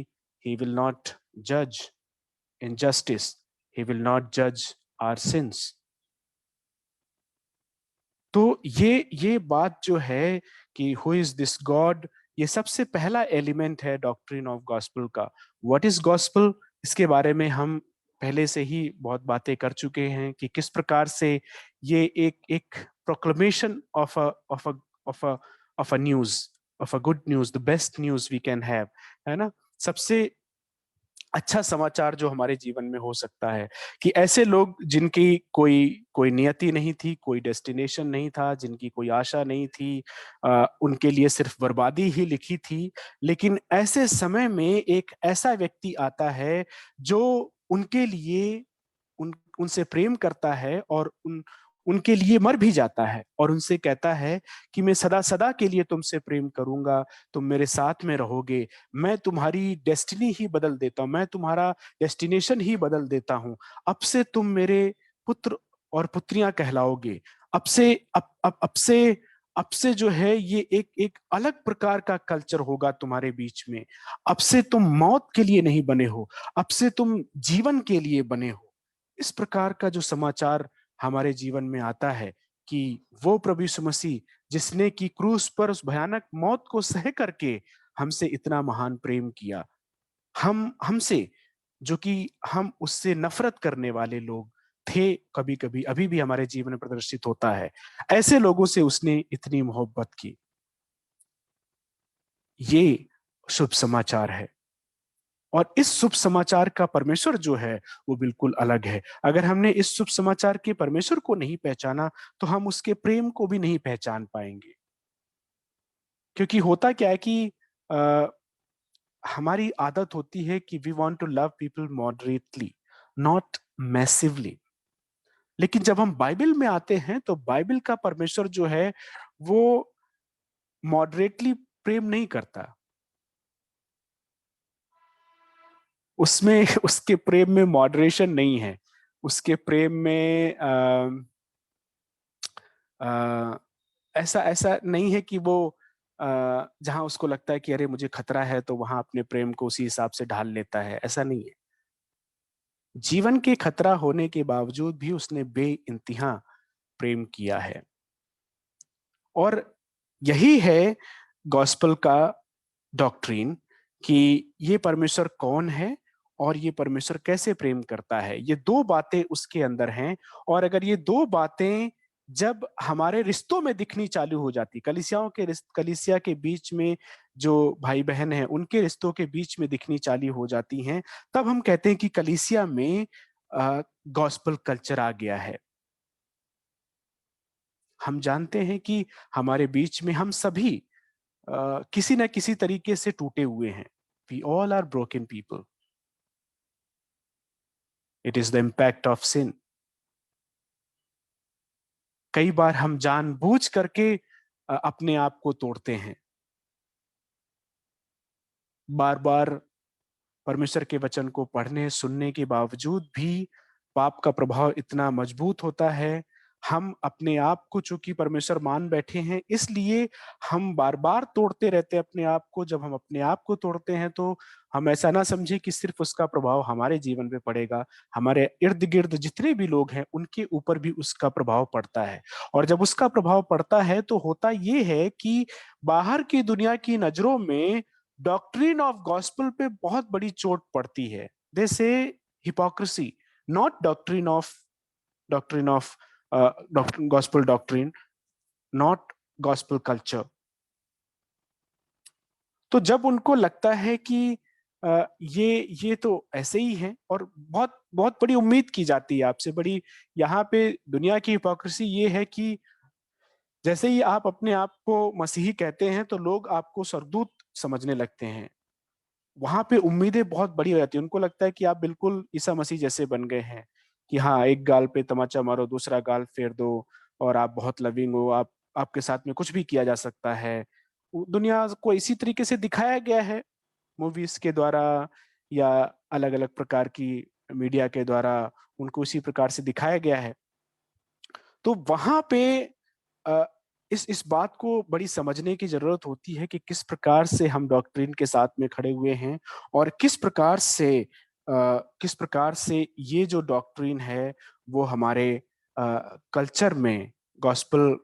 ही विल नॉट जज injustice, he will not judge our sins। तो ये बात जो है कि who is this God, ये सबसे पहला एलिमेंट है डॉक्ट्रिन ऑफ गॉस्पेल का। व्हाट इज गॉस्पेल, इसके बारे में हम पहले से ही बहुत बातें कर चुके हैं कि किस प्रकार से ये एक एक proclamation of a news, of a good news, the best news we can have, है ना। सबसे अच्छा समाचार जो हमारे जीवन में हो सकता है कि ऐसे लोग जिनकी कोई कोई नियति नहीं थी, कोई डेस्टिनेशन नहीं था, जिनकी कोई आशा नहीं थी, उनके लिए सिर्फ बर्बादी ही लिखी थी। लेकिन ऐसे समय में एक ऐसा व्यक्ति आता है जो उनके लिए उनसे प्रेम करता है, और उनके लिए मर भी जाता है, और उनसे कहता है कि मैं सदा सदा के लिए तुमसे प्रेम करूंगा, तुम मेरे साथ में रहोगे, मैं तुम्हारी डेस्टिनी ही बदल देता हूं, मैं तुम्हारा डेस्टिनेशन ही बदल देता हूं। अब से तुम मेरे पुत्र और पुत्रियां कहलाओगे। अब से अब से जो है ये एक एक अलग प्रकार का कल्चर होगा तुम्हारे बीच में। अब से तुम मौत के लिए नहीं बने हो, अब से तुम जीवन के लिए बने हो। इस प्रकार का जो समाचार हमारे जीवन में आता है कि वो प्रभु यीशु मसीह जिसने की क्रूस पर उस भयानक मौत को सह करके हमसे इतना महान प्रेम किया, हम हमसे जो कि हम उससे नफरत करने वाले लोग थे, कभी कभी अभी भी हमारे जीवन में प्रदर्शित होता है, ऐसे लोगों से उसने इतनी मोहब्बत की। ये शुभ समाचार है। और इस शुभ समाचार का परमेश्वर जो है वो बिल्कुल अलग है। अगर हमने इस शुभ समाचार के परमेश्वर को नहीं पहचाना तो हम उसके प्रेम को भी नहीं पहचान पाएंगे। क्योंकि होता क्या है कि आ, हमारी आदत होती है कि we want to love people moderately, not massively. लेकिन जब हम बाइबल में आते हैं तो बाइबल का परमेश्वर जो है वो मॉडरेटली प्रेम नहीं करता। उसमें उसके प्रेम में मॉडरेशन नहीं है। उसके प्रेम में आ, ऐसा ऐसा नहीं है कि वो जहां उसको लगता है कि अरे मुझे खतरा है तो वहां अपने प्रेम को उसी हिसाब से ढाल लेता है, ऐसा नहीं है। जीवन के खतरा होने के बावजूद भी उसने बेइंतहा प्रेम किया है। और यही है गॉस्पल का डॉक्ट्रिन कि ये परमेश्वर कौन है और ये परमेश्वर कैसे प्रेम करता है। ये दो बातें उसके अंदर हैं। और अगर ये दो बातें जब हमारे रिश्तों में दिखनी चालू हो जाती, कलीसिया के बीच में जो भाई बहन हैं उनके रिश्तों के बीच में दिखनी चालू हो जाती हैं, तब हम कहते हैं कि कलीसिया में गॉस्पल कल्चर आ गया है। हम जानते हैं कि हमारे बीच में हम सभी किसी न किसी तरीके से टूटे हुए हैं। We all are broken people. It is the impact of sin. कई बार हम जानबूझ करके अपने आप को तोड़ते हैं। बार बार परमेश्वर के वचन को पढ़ने सुनने के बावजूद भी पाप का प्रभाव इतना मजबूत होता है, हम अपने आप को चूंकि परमेश्वर मान बैठे हैं, इसलिए हम बार बार तोड़ते रहते हैं अपने आप को। जब हम अपने आप को तोड़ते हैं तो हम ऐसा ना समझे कि सिर्फ उसका प्रभाव हमारे जीवन पे पड़ेगा, हमारे इर्द गिर्द जितने भी लोग हैं उनके ऊपर भी उसका प्रभाव पड़ता है। और जब उसका प्रभाव पड़ता है तो होता ये है कि बाहर की दुनिया की नजरों में डॉक्ट्रिन ऑफ गॉस्पेल पे बहुत बड़ी चोट पड़ती है। दे से hypocrisy, not doctrine of gospel doctrine, not gospel culture। तो जब उनको लगता है कि ये तो ऐसे ही है, और बहुत बहुत बड़ी उम्मीद की जाती है आपसे, बड़ी यहाँ पे दुनिया की हिपोक्रेसी ये है कि जैसे ही आप अपने आप को मसीही कहते हैं तो लोग आपको स्वर्गदूत समझने लगते हैं। वहां पे उम्मीदें बहुत बड़ी हो जाती है, उनको लगता है कि आप बिल्कुल ईसा मसीह जैसे बन गए हैं, कि हाँ, एक गाल पे तमाचा मारो, दूसरा गाल फेर दो, और आप बहुत लविंग हो, आप आपके साथ में कुछ भी किया जा सकता है। दुनिया को इसी तरीके से दिखाया गया है, मूवीज के द्वारा या अलग अलग प्रकार की मीडिया के द्वारा उनको इसी प्रकार से दिखाया गया है। तो वहां पे अ, इस बात को बड़ी समझने की जरूरत होती है कि किस प्रकार से हम डॉक्ट्रिन के साथ में खड़े हुए हैं, और किस प्रकार से ये जो डॉक्ट्रिन है वो हमारे कल्चर में, गॉस्पल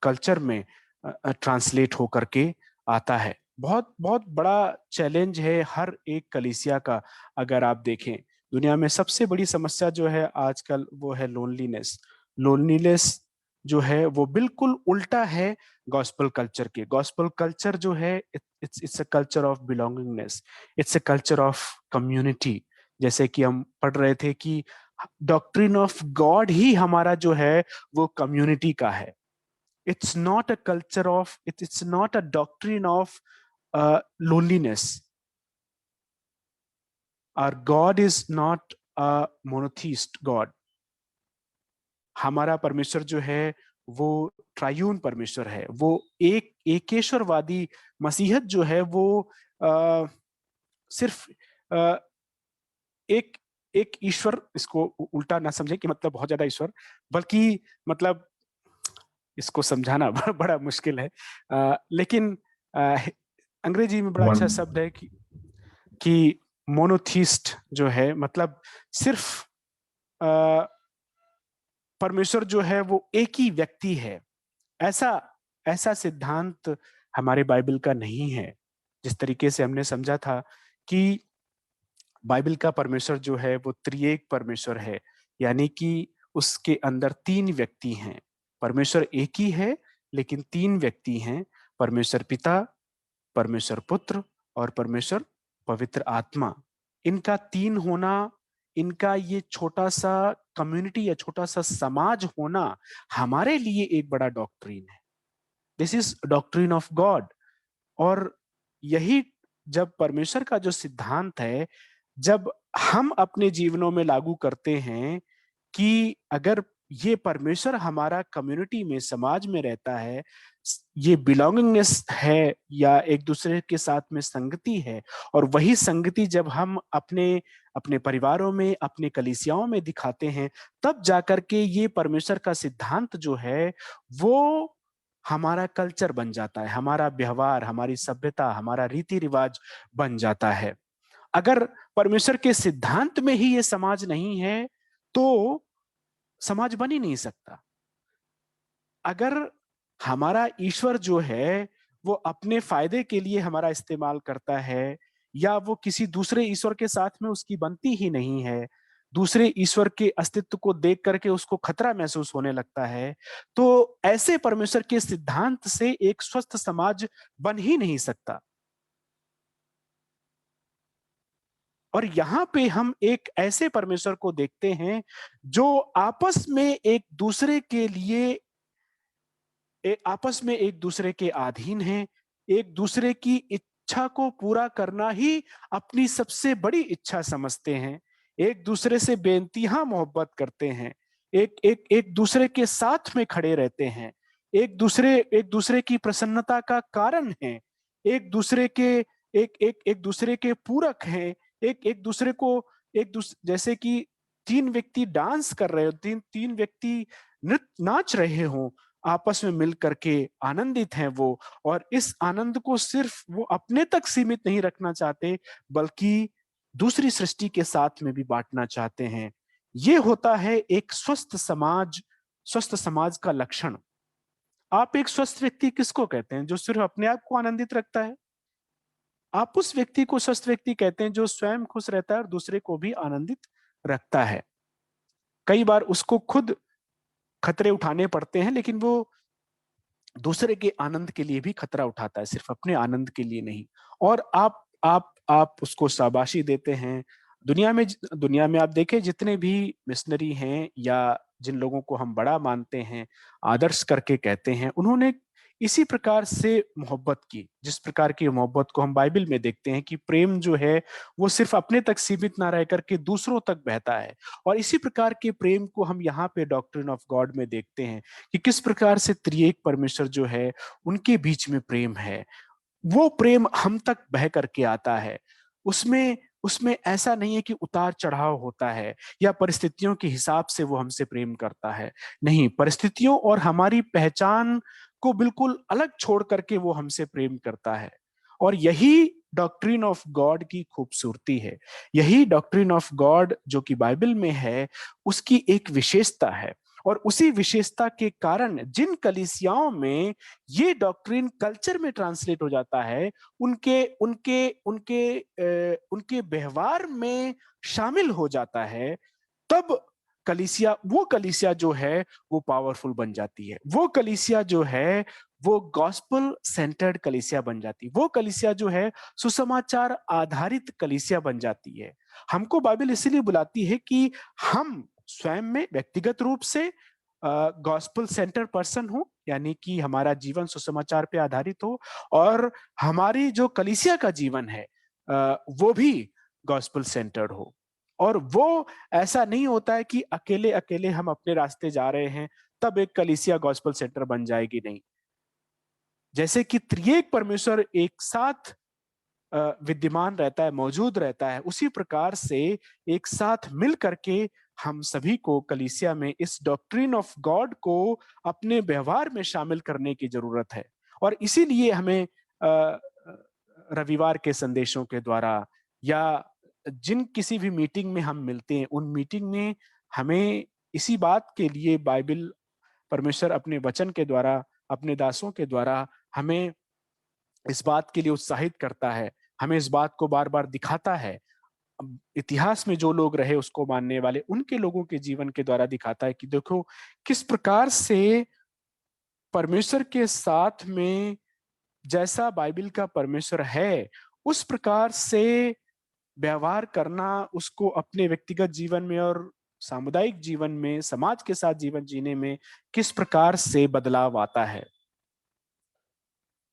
कल्चर में ट्रांसलेट होकर के आता है। बहुत बहुत बड़ा चैलेंज है हर एक कलीसिया का। अगर आप देखें, दुनिया में सबसे बड़ी समस्या जो है आजकल वो है लोनलीनेस। लोनलीनेस जो है वो बिल्कुल उल्टा है गॉस्पल कल्चर के। गॉस्पल कल्चर जो है, it's a culture of belongingness, it's a culture of community. जैसे कि हम पढ़ रहे थे कि डॉक्ट्रिन ऑफ गॉड ही हमारा जो है वो कम्युनिटी का है। It's not a culture of, it's not a doctrine of loneliness. Our God is not a monotheist God. हमारा परमेश्वर जो है वो ट्रायून परमेश्वर है, वो एक एकेश्वरवादी मसीहत जो है वो सिर्फ आ, एक एक ईश्वर, इसको उल्टा ना समझे कि मतलब बहुत ज्यादा ईश्वर, बल्कि मतलब इसको समझाना बड़ा मुश्किल है। लेकिन आ, अंग्रेजी में बड़ा वन। अच्छा शब्द है कि मोनोथीस्ट जो है, मतलब सिर्फ आ, परमेश्वर जो है वो एक ही व्यक्ति है। ऐसा ऐसा सिद्धांत हमारे बाइबल का नहीं है। जिस तरीके से हमने समझा था कि बाइबल का परमेश्वर जो है वो त्रिएक परमेश्वर है, यानी कि उसके अंदर तीन व्यक्ति हैं। परमेश्वर एक ही है लेकिन तीन व्यक्ति हैं, परमेश्वर पिता, परमेश्वर पुत्र और परमेश्वर पवित्र आत्मा। इनका तीन होना, इनका ये छोटा सा कम्युनिटी या छोटा सा समाज होना हमारे लिए एक बड़ा डॉक्ट्रिन है। This is doctrine of God. और यही जब परमेश्वर का जो सिद्धांत है, जब हम अपने जीवनों में लागू करते हैं कि अगर ये परमेश्वर हमारा कम्युनिटी में, समाज में रहता है, ये बिलोंगिंगनेस है या एक दूसरे के साथ में संगति है, और वही संगति जब हम अपने अपने परिवारों में, अपने कलीसियाओं में दिखाते हैं, तब जाकर के ये परमेश्वर का सिद्धांत जो है वो हमारा कल्चर बन जाता है, हमारा व्यवहार, हमारी सभ्यता, हमारा रीति रिवाज बन जाता है। अगर परमेश्वर के सिद्धांत में ही ये समाज नहीं है तो समाज बन ही नहीं सकता। अगर हमारा ईश्वर जो है वो अपने फायदे के लिए हमारा इस्तेमाल करता है, या वो किसी दूसरे ईश्वर के साथ में उसकी बनती ही नहीं है, दूसरे ईश्वर के अस्तित्व को देख करके उसको खतरा महसूस होने लगता है, तो ऐसे परमेश्वर के सिद्धांत से एक स्वस्थ समाज बन ही नहीं सकता। और यहाँ पे हम एक ऐसे परमेश्वर को देखते हैं जो आपस में एक दूसरे के लिए, आपस में एक दूसरे के अधीन हैं, एक दूसरे की इच्छा को पूरा करना ही अपनी सबसे बड़ी इच्छा समझते हैं, एक दूसरे से बेइंतहा मोहब्बत करते हैं, एक एक एक दूसरे के साथ में खड़े रहते हैं, एक दूसरे की प्रसन्नता का कारण है, एक दूसरे के एक दूसरे के पूरक हैं, एक एक दूसरे को, जैसे कि तीन व्यक्ति डांस कर रहे हो, तीन तीन व्यक्ति नृत्य नाच रहे हों, आपस में मिल करके आनंदित हैं वो, और इस आनंद को सिर्फ वो अपने तक सीमित नहीं रखना चाहते, बल्कि दूसरी सृष्टि के साथ में भी बांटना चाहते हैं। ये होता है एक स्वस्थ समाज का लक्षण। आप एक स्वस्थ व्यक्ति किसको कहते हैं? जो सिर्फ अपने आप को आनंदित रखता है। आप उस व्यक्ति को स्वस्थ व्यक्ति कहते हैं जो स्वयं खुश रहता है और दूसरे को भी आनंदित रखता है। कई बार उसको खुद खतरे उठाने पड़ते हैं, लेकिन वो दूसरे के आनंद के लिए भी खतरा उठाता है, सिर्फ अपने आनंद के लिए नहीं। और आप उसको शाबाशी देते हैं। दुनिया में आप देखें, जितने भी मिशनरी हैं या जिन लोगों को हम बड़ा मानते हैं, आदर्श करके कहते हैं, उन्होंने इसी प्रकार से मोहब्बत की, जिस प्रकार की मोहब्बत को हम बाइबल में देखते हैं कि प्रेम जो है वो सिर्फ अपने तक सीमित ना रह करके दूसरों तक बहता है। और इसी प्रकार के प्रेम को हम यहाँ पे डॉक्ट्रिन ऑफ गॉड में देखते हैं कि किस प्रकार से त्रिएक परमेश्वर जो है उनके बीच में प्रेम है। वो प्रेम हम तक बह करके आता है। उसमें उसमें ऐसा नहीं है कि उतार चढ़ाव होता है या परिस्थितियों के हिसाब से वो हमसे प्रेम करता है। नहीं, परिस्थितियों और हमारी पहचान को बिल्कुल अलग छोड़ करके वो हमसे प्रेम करता है। और यही डॉक्ट्रिन ऑफ गॉड की खूबसूरती है। यही डॉक्ट्रिन ऑफ गॉड जो कि बाइबल में है, उसकी एक विशेषता है। और उसी विशेषता के कारण जिन कलीसियाओं में ये डॉक्ट्रिन कल्चर में ट्रांसलेट हो जाता है, उनके उनके उनके उनके व्यवहार में शामिल हो जाता है, तब वो कलीसिया जो है वो पावरफुल बन जाती है। वो कलीसिया जो है वो गॉस्पल सेंटर्ड कलीसिया बन जाती है। वो कलीसिया जो है सुसमाचार आधारित कलीसिया बन जाती है। हमको बाइबल इसीलिए बुलाती है कि हम स्वयं में व्यक्तिगत रूप से गॉस्पल सेंटर पर्सन हो, यानी कि हमारा जीवन सुसमाचार पे आधारित हो, और हमारी जो कलीसिया का जीवन है वो भी गॉस्पल सेंटर्ड हो। और वो ऐसा नहीं होता है कि अकेले अकेले हम अपने रास्ते जा रहे हैं तब एक कलीसिया गॉस्पल सेंटर बन जाएगी, नहीं। जैसे कि त्रिएक परमेश्वर एक साथ विद्यमान रहता है, मौजूद रहता है, उसी प्रकार से एक साथ मिल करके हम सभी को कलीसिया में इस डॉक्ट्रिन ऑफ गॉड को अपने व्यवहार में शामिल करने की जरूरत है। और इसीलिए हमें रविवार के संदेशों के द्वारा या जिन किसी भी मीटिंग में हम मिलते हैं, उन मीटिंग में हमें इसी बात के लिए बाइबल परमेश्वर अपने वचन के द्वारा, अपने दासों के द्वारा हमें इस बात के लिए उत्साहित करता है, हमें इस बात को बार बार दिखाता है। इतिहास में जो लोग रहे उसको मानने वाले, उनके लोगों के जीवन के द्वारा दिखाता है कि देखो किस प्रकार से परमेश्वर के साथ में, जैसा बाइबल का परमेश्वर है उस प्रकार से व्यवहार करना, उसको अपने व्यक्तिगत जीवन में और सामुदायिक जीवन में, समाज के साथ जीवन जीने में किस प्रकार से बदलाव आता है।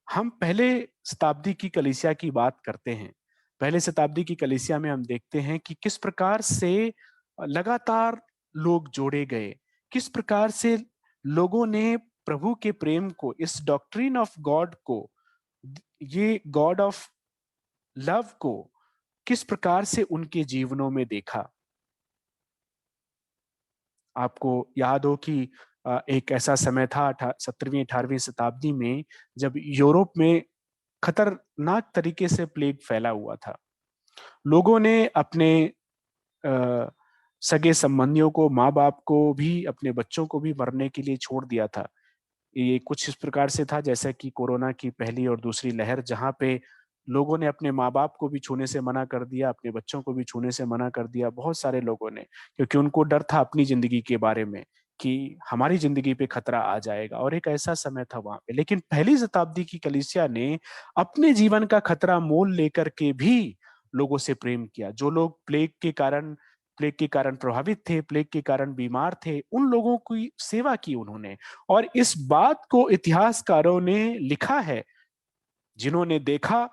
हम पहले शताब्दी की कलीसिया की बात करते हैं। पहले शताब्दी की कलीसिया में हम देखते हैं कि किस प्रकार से लगातार लोग जोड़े गए, किस प्रकार से लोगों ने प्रभु के प्रेम को, इस डॉक्ट्रिन ऑफ गॉड को, ये गॉड ऑफ लव को किस प्रकार से उनके जीवनों में देखा। आपको याद हो कि एक ऐसा समय था 17वीं 18वीं शताब्दी में, जब यूरोप में खतरनाक तरीके से प्लेग फैला हुआ था। लोगों ने अपने सगे संबंधियों को, माँ बाप को भी, अपने बच्चों को भी मरने के लिए छोड़ दिया था। ये कुछ इस प्रकार से था जैसे कि कोरोना की पहली और दूसरी लहर, जहाँ पे लोगों ने अपने माँ बाप को भी छूने से मना कर दिया, अपने बच्चों को भी छूने से मना कर दिया, बहुत सारे लोगों ने, क्योंकि उनको डर था अपनी जिंदगी के बारे में कि हमारी जिंदगी पे खतरा आ जाएगा। और एक ऐसा समय था वहां पे, लेकिन पहली शताब्दी की कलीसिया ने अपने जीवन का खतरा मोल लेकर के भी लोगों से प्रेम किया। जो लोग प्लेग के कारण प्रभावित थे, प्लेग के कारण बीमार थे, उन लोगों की सेवा की उन्होंने। और इस बात को इतिहासकारों ने लिखा है, जिन्होंने देखा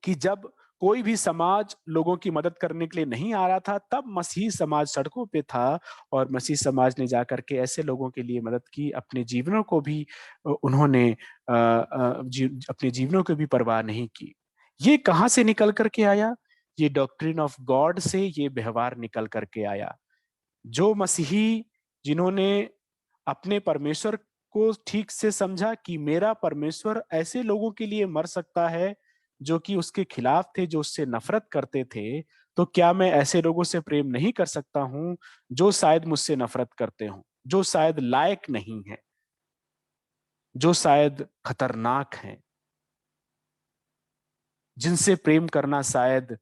कि जब कोई भी समाज लोगों की मदद करने के लिए नहीं आ रहा था, तब मसीही समाज सड़कों पे था, और मसीही समाज ने जाकर के ऐसे लोगों के लिए मदद की। अपने जीवनों को भी उन्होंने अपने जीवनों की भी परवाह नहीं की। ये कहाँ से निकल करके आया? ये डॉक्ट्रिन ऑफ गॉड से ये व्यवहार निकल करके आया। जो मसीही, जिन्होंने अपने परमेश्वर को ठीक से समझा कि मेरा परमेश्वर ऐसे लोगों के लिए मर सकता है जो कि उसके खिलाफ थे, जो उससे नफरत करते थे, तो क्या मैं ऐसे लोगों से प्रेम नहीं कर सकता हूं जो शायद मुझसे नफरत करते हों, जो शायद लायक नहीं है, जो शायद खतरनाक हैं, जिनसे प्रेम करना शायद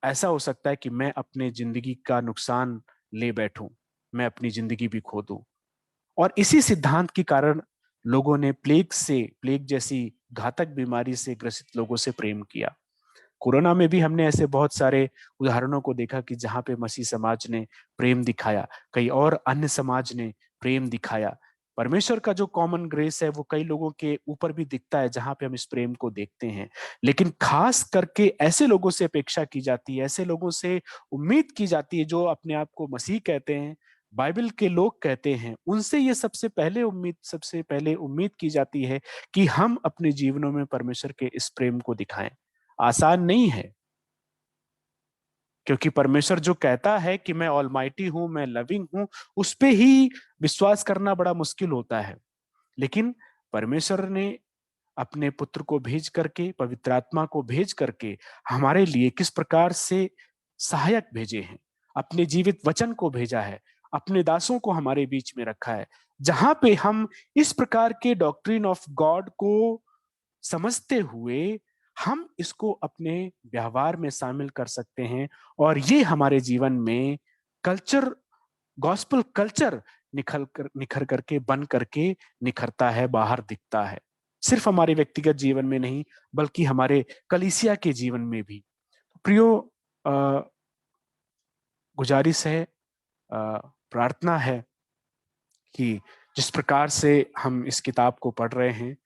ऐसा हो सकता है कि मैं अपने जिंदगी का नुकसान ले बैठूं, मैं अपनी जिंदगी भी खो दूं। और इसी सिद्धांत के कारण लोगों ने प्लेग जैसी घातक बीमारी से ग्रसित लोगों से प्रेम किया। कोरोना में भी हमने ऐसे बहुत सारे उदाहरणों को देखा कि जहां पे मसीह समाज ने प्रेम दिखाया, कई और अन्य समाज ने प्रेम दिखाया। परमेश्वर का जो कॉमन ग्रेस है वो कई लोगों के ऊपर भी दिखता है जहां पे हम इस प्रेम को देखते हैं। लेकिन खास करके ऐसे लोगों से अपेक्षा की जाती है, ऐसे लोगों से उम्मीद की जाती है जो अपने आप को मसीह कहते हैं, बाइबल के लोग कहते हैं, उनसे ये सबसे पहले उम्मीद की जाती है कि हम अपने जीवनों में परमेश्वर के इस प्रेम को दिखाएं। आसान नहीं है, क्योंकि परमेश्वर जो कहता है कि मैं ऑलमाइटी हूं, मैं लविंग हूं, उस पे ही विश्वास करना बड़ा मुश्किल होता है। लेकिन परमेश्वर ने अपने पुत्र को भेज करके, पवित्र आत्मा को भेज करके हमारे लिए किस प्रकार से सहायक भेजे हैं, अपने जीवित वचन को भेजा है, अपने दासों को हमारे बीच में रखा है, जहां पे हम इस प्रकार के डॉक्ट्रिन ऑफ गॉड को समझते हुए हम इसको अपने व्यवहार में शामिल कर सकते हैं। और ये हमारे जीवन में कल्चर, गॉस्पल कल्चर निखर करके, बन करके निखरता है, बाहर दिखता है, सिर्फ हमारे व्यक्तिगत जीवन में नहीं बल्कि हमारे कलीसिया के जीवन में भी। प्रियो, गुजारिश है, प्रार्थना है कि जिस प्रकार से हम इस किताब को पढ़ रहे हैं,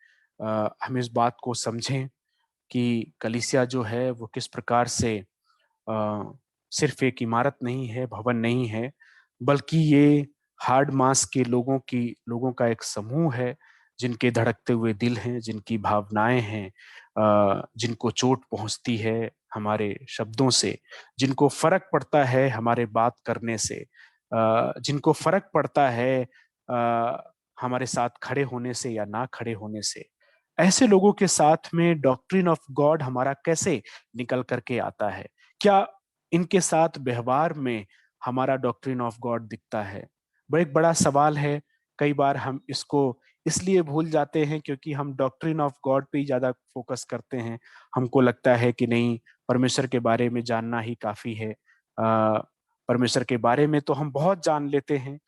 हम इस बात को समझें कि कलीसिया जो है वो किस प्रकार से सिर्फ एक इमारत नहीं है, भवन नहीं है, बल्कि ये हार्ड मास के लोगों का एक समूह है, जिनके धड़कते हुए दिल हैं, जिनकी भावनाएं हैं, जिनको चोट पहुंचती है हमारे शब्दों से, जिनको फर्क पड़ता है हमारे बात करने से, जिनको फर्क पड़ता है हमारे साथ खड़े होने से या ना खड़े होने से। ऐसे लोगों के साथ में डॉक्ट्रिन ऑफ गॉड हमारा कैसे निकल करके आता है? क्या इनके साथ व्यवहार में हमारा डॉक्ट्रिन ऑफ गॉड दिखता है? वो एक बड़ा सवाल है। कई बार हम इसको इसलिए भूल जाते हैं क्योंकि हम डॉक्ट्रिन ऑफ गॉड पे ही ज्यादा फोकस करते हैं। हमको लगता है कि नहीं, परमेश्वर के बारे में जानना ही काफी है। परमेश्वर के बारे में तो हम बहुत जान लेते हैं,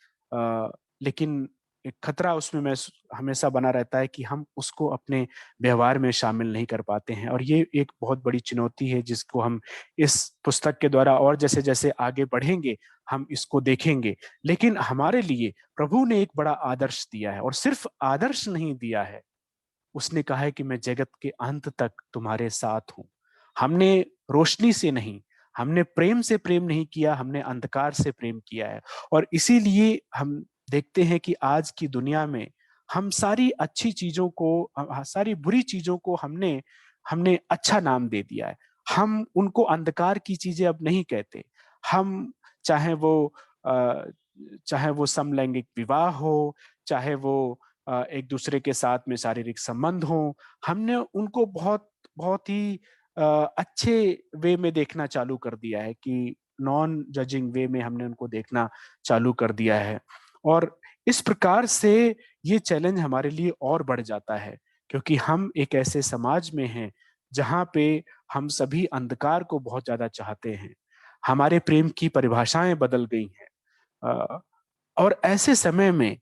लेकिन एक खतरा उसमें मैं हमेशा बना रहता है कि हम उसको अपने व्यवहार में शामिल नहीं कर पाते हैं। और ये एक बहुत बड़ी चुनौती है जिसको हम इस पुस्तक के द्वारा और जैसे जैसे आगे बढ़ेंगे हम इसको देखेंगे। लेकिन हमारे लिए प्रभु ने एक बड़ा आदर्श दिया है, और सिर्फ आदर्श नहीं दिया है, उसने कहा है कि मैं जगत के अंत तक तुम्हारे साथ हूं। हमने रोशनी से नहीं, हमने प्रेम से प्रेम नहीं किया, हमने अंधकार से प्रेम किया है। और इसीलिए हम देखते हैं कि आज की दुनिया में हम सारी अच्छी चीजों को, सारी बुरी चीजों को हमने हमने अच्छा नाम दे दिया है। हम उनको अंधकार की चीजें अब नहीं कहते। हम चाहे वो अ, चाहे वो समलैंगिक विवाह हो, चाहे वो एक दूसरे के साथ में शारीरिक संबंध हो, हमने उनको बहुत बहुत ही अच्छे वे में देखना चालू कर दिया है, कि नॉन जजिंग वे में हमने उनको देखना चालू कर दिया है। और इस प्रकार से ये चैलेंज हमारे लिए और बढ़ जाता है, क्योंकि हम एक ऐसे समाज में हैं जहाँ पे हम सभी अंधकार को बहुत ज्यादा चाहते हैं। हमारे प्रेम की परिभाषाएं बदल गई हैं। अ, और ऐसे समय में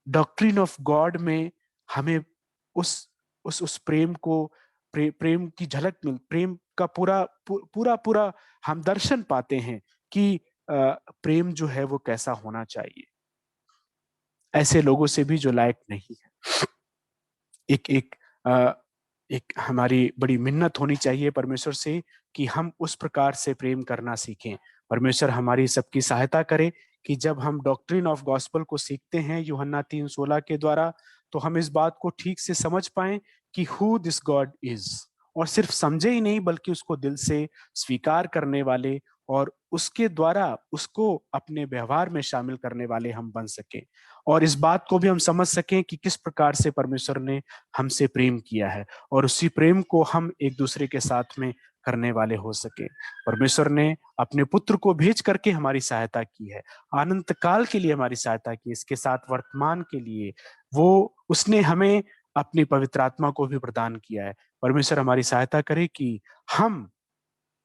डॉक्ट्रिन ऑफ गॉड में हमें उस उस प्रेम को, प्रेम की झलक प्रेम का पूरा हम दर्शन पाते हैं कि प्रेम जो है वो कैसा होना चाहिए ऐसे लोगों से भी जो लायक नहीं है। एक एक अ, एक हमारी बड़ी मिन्नत होनी चाहिए परमेश्वर से कि हम उस प्रकार से प्रेम करना सीखें। परमेश्वर हमारी सबकी सहायता करे कि जब हम डॉक्ट्रिन ऑफ गॉस्पल को सीखते हैं यूहन्ना 3:16 के द्वारा, तो हम इस बात को ठीक से समझ पाएं कि हु दिस गॉड इज, और सिर्फ समझे ही नहीं बल्कि उसको दिल से स्वीकार करने वाले और उसके द्वारा उसको अपने व्यवहार में शामिल करने वाले हम बन सके। और इस बात को भी हम समझ सकें कि किस प्रकार से परमेश्वर ने हमसे प्रेम किया है और उसी प्रेम को हम एक दूसरे के साथ में करने वाले हो सके। परमेश्वर ने अपने पुत्र को भेज करके हमारी सहायता की है, अनंत काल के लिए हमारी सहायता की, इसके साथ वर्तमान के लिए वो उसने हमें अपनी पवित्र आत्मा को भी प्रदान किया है। परमेश्वर हमारी सहायता करे कि हम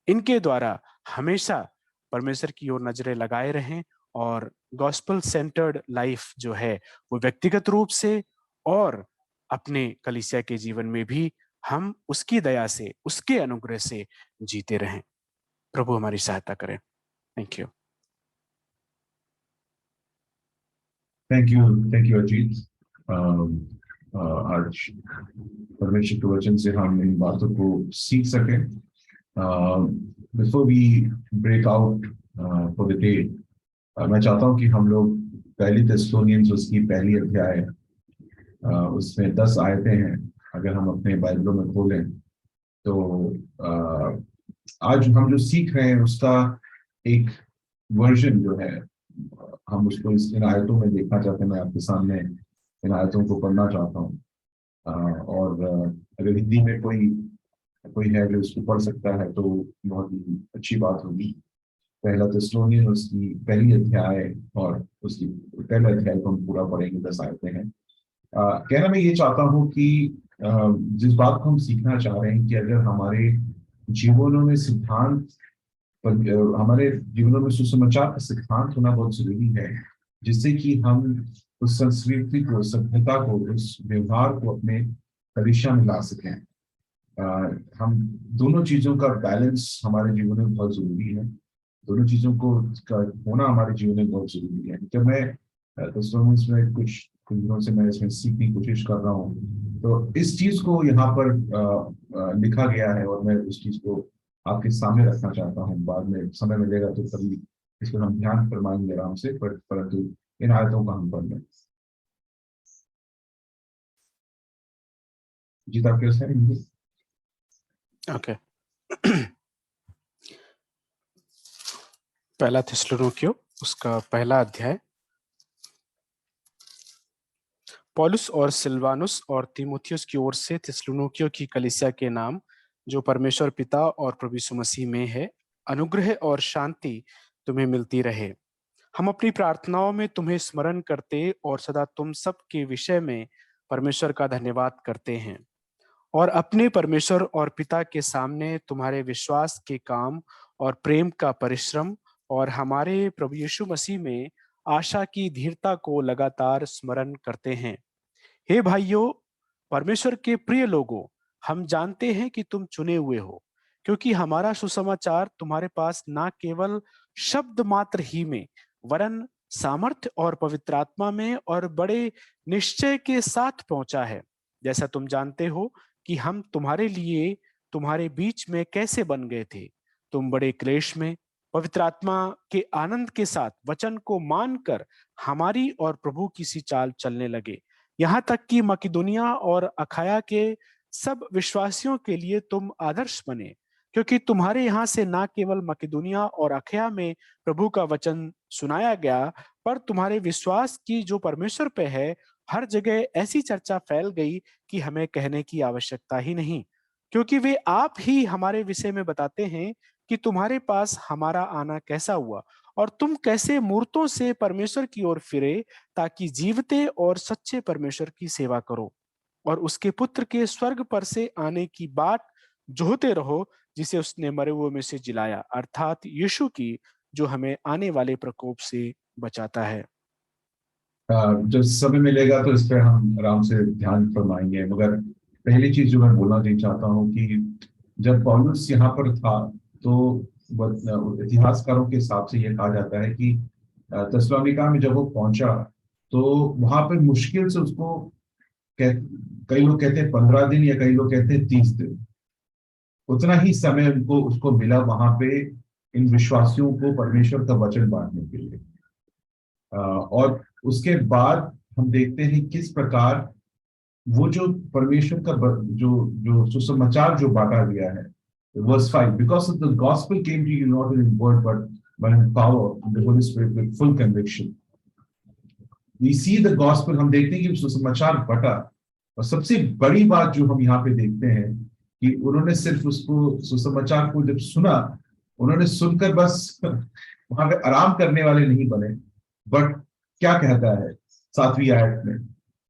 इनके द्वारा हमेशा परमेश्वर की ओर नजरें लगाए रहें और गॉस्पल सेंटर्ड लाइफ जो है वो व्यक्तिगत रूप से और अपने कलीसिया के जीवन में भी हम उसकी दया से, उसके अनुग्रह से जीते रहें। प्रभु हमारी सहायता करें। Thank you. Thank you Ajit. आज परमेश्वर के वचन से हम इन बातों को सीख सकें। Before we break out for the day, मैं चाहता हूं कि हम लोग पहली थेस्सलोनियंस उसकी पहली अध्याय, उसमें 10 आयतें हैं। अगर हम अपने बाइबलों में खोलें तो आज हम जो सीख रहे हैं उसका एक वर्जन जो है, हम उसको इन आयतों में देखना चाहते हैं। मैं आपके सामने इन आयतों को पढ़ना चाहता हूँ और अगर हिंदी में कोई है जो इसको पढ़ सकता है तो बहुत ही अच्छी बात होगी। पहला थेस्सलोनियंस उसकी पहली अध्याय और उसकी पहले अध्याय को हम पूरा पढ़ेंगे, 10 आयतें हैं। कहना मैं ये चाहता हूँ कि जिस बात को हम सीखना चाह रहे हैं कि अगर हमारे जीवनों में सिद्धांत, हमारे जीवनों में सुसमाचार का सिद्धांत होना बहुत जरूरी है, जिससे कि हम उस संस्कृति को, सभ्यता को, उस व्यवहार को अपने कलीसिया में ला सकें। हम दोनों चीजों का बैलेंस हमारे जीवन में बहुत जरूरी है। दोनों चीजों को का होना हमारे जीवन में बहुत जरूरी है। जब मैं थेस्सलोनियंस में कुछ दिनों से मैं इसमें सीखने की कोशिश कर रहा हूँ, तो इस चीज को यहाँ पर लिखा गया है और मैं उस चीज को आपके सामने रखना चाहता हूँ। बाद में समय मिलेगा तो कभी इस पर हम ध्यान फरमाएंगे आराम से, परंतु इन आयतों का हम पढ़ लें। जीत आप कैसे हैं? ओके। पहला थिस्सलुनीकियों उसका पहला अध्याय। पौलुस और सिलवानुस और तीमुथियुस की ओर से थिस्सलुनीकियों की कलीसिया के नाम, जो परमेश्वर पिता और प्रभु यीशु मसीह में है, अनुग्रह और शांति तुम्हें मिलती रहे। हम अपनी प्रार्थनाओं में तुम्हें स्मरण करते और सदा तुम सब के विषय में परमेश्वर का धन्यवाद करते हैं और अपने परमेश्वर और पिता के सामने तुम्हारे विश्वास के काम और प्रेम का परिश्रम और हमारे प्रभु यीशु मसीह में आशा की धीरता को लगातार स्मरण करते हैं। हे भाइयों, परमेश्वर के प्रिय लोगों, हम जानते हैं कि तुम चुने हुए हो, क्योंकि हमारा सुसमाचार तुम्हारे पास ना केवल शब्द मात्र ही में, वरन सामर्थ्य और पवित्र आत्मा में और बड़े निश्चय के साथ पहुंचा है। जैसा तुम जानते हो कि हम तुम्हारे लिए तुम्हारे बीच में कैसे बन गए थे। तुम बड़े क्लेश में पवित्र आत्मा के आनंद के साथ वचन को मानकर हमारी और प्रभु की सी चाल चलने लगे, यहाँ तक कि मकिदुनिया और अखाया के सब विश्वासियों के लिए तुम आदर्श बने, क्योंकि तुम्हारे यहाँ से ना केवल मकिदुनिया और अखाया में प्रभु का वचन सुनाया गया, पर तुम्हारे विश्वास की जो परमेश्वर पे है, हर जगह ऐसी चर्चा फैल गई कि हमें कहने की आवश्यकता ही नहीं, क्योंकि वे आप ही हमारे विषय में बताते हैं कि तुम्हारे पास हमारा आना कैसा हुआ और तुम कैसे मूर्तों से परमेश्वर की ओर फिरे, ताकि जीवते और सच्चे परमेश्वर की सेवा करो और उसके पुत्र के स्वर्ग पर से आने की बाट जोहते रहो, जिसे उसने मरे हुए में से जिलाया, अर्थात यीशु की, जो हमें आने वाले प्रकोप से बचाता है। जब समय मिलेगा तो इस पर हम आराम से ध्यान फरमाएंगे, मगर पहली चीज जो मैं बोलना नहीं चाहता हूँ कि जब पौलुस यहाँ पर था तो इतिहासकारों के हिसाब से यह कहा जाता है कि थिस्सलुनीका में जब वो पहुंचा तो वहां पर मुश्किल से उसको कई लोग कहते हैं 15 दिन या कई लोग कहते हैं 30 दिन, उतना ही समय उनको उसको मिला वहां पे इन विश्वासियों को परमेश्वर का वचन बांटने के लिए। और उसके बाद हम देखते हैं किस प्रकार वो जो परमेश्वर का जो जो सुसमाचार जो बांटा गया है। Verse 5, because of the gospel came to you not in word but in power, the Holy Spirit with full conviction. We see the gospel, हम देखते हैं कि सुसमाचार बटा। और सबसे बड़ी बात जो हम यहाँ पे देखते हैं कि उन्होंने सिर्फ उसको सुसमाचार को जब सुना, उन्होंने सुनकर बस वहां पे आराम करने वाले नहीं बने, बट क्या कहता है 7वीं आयत में,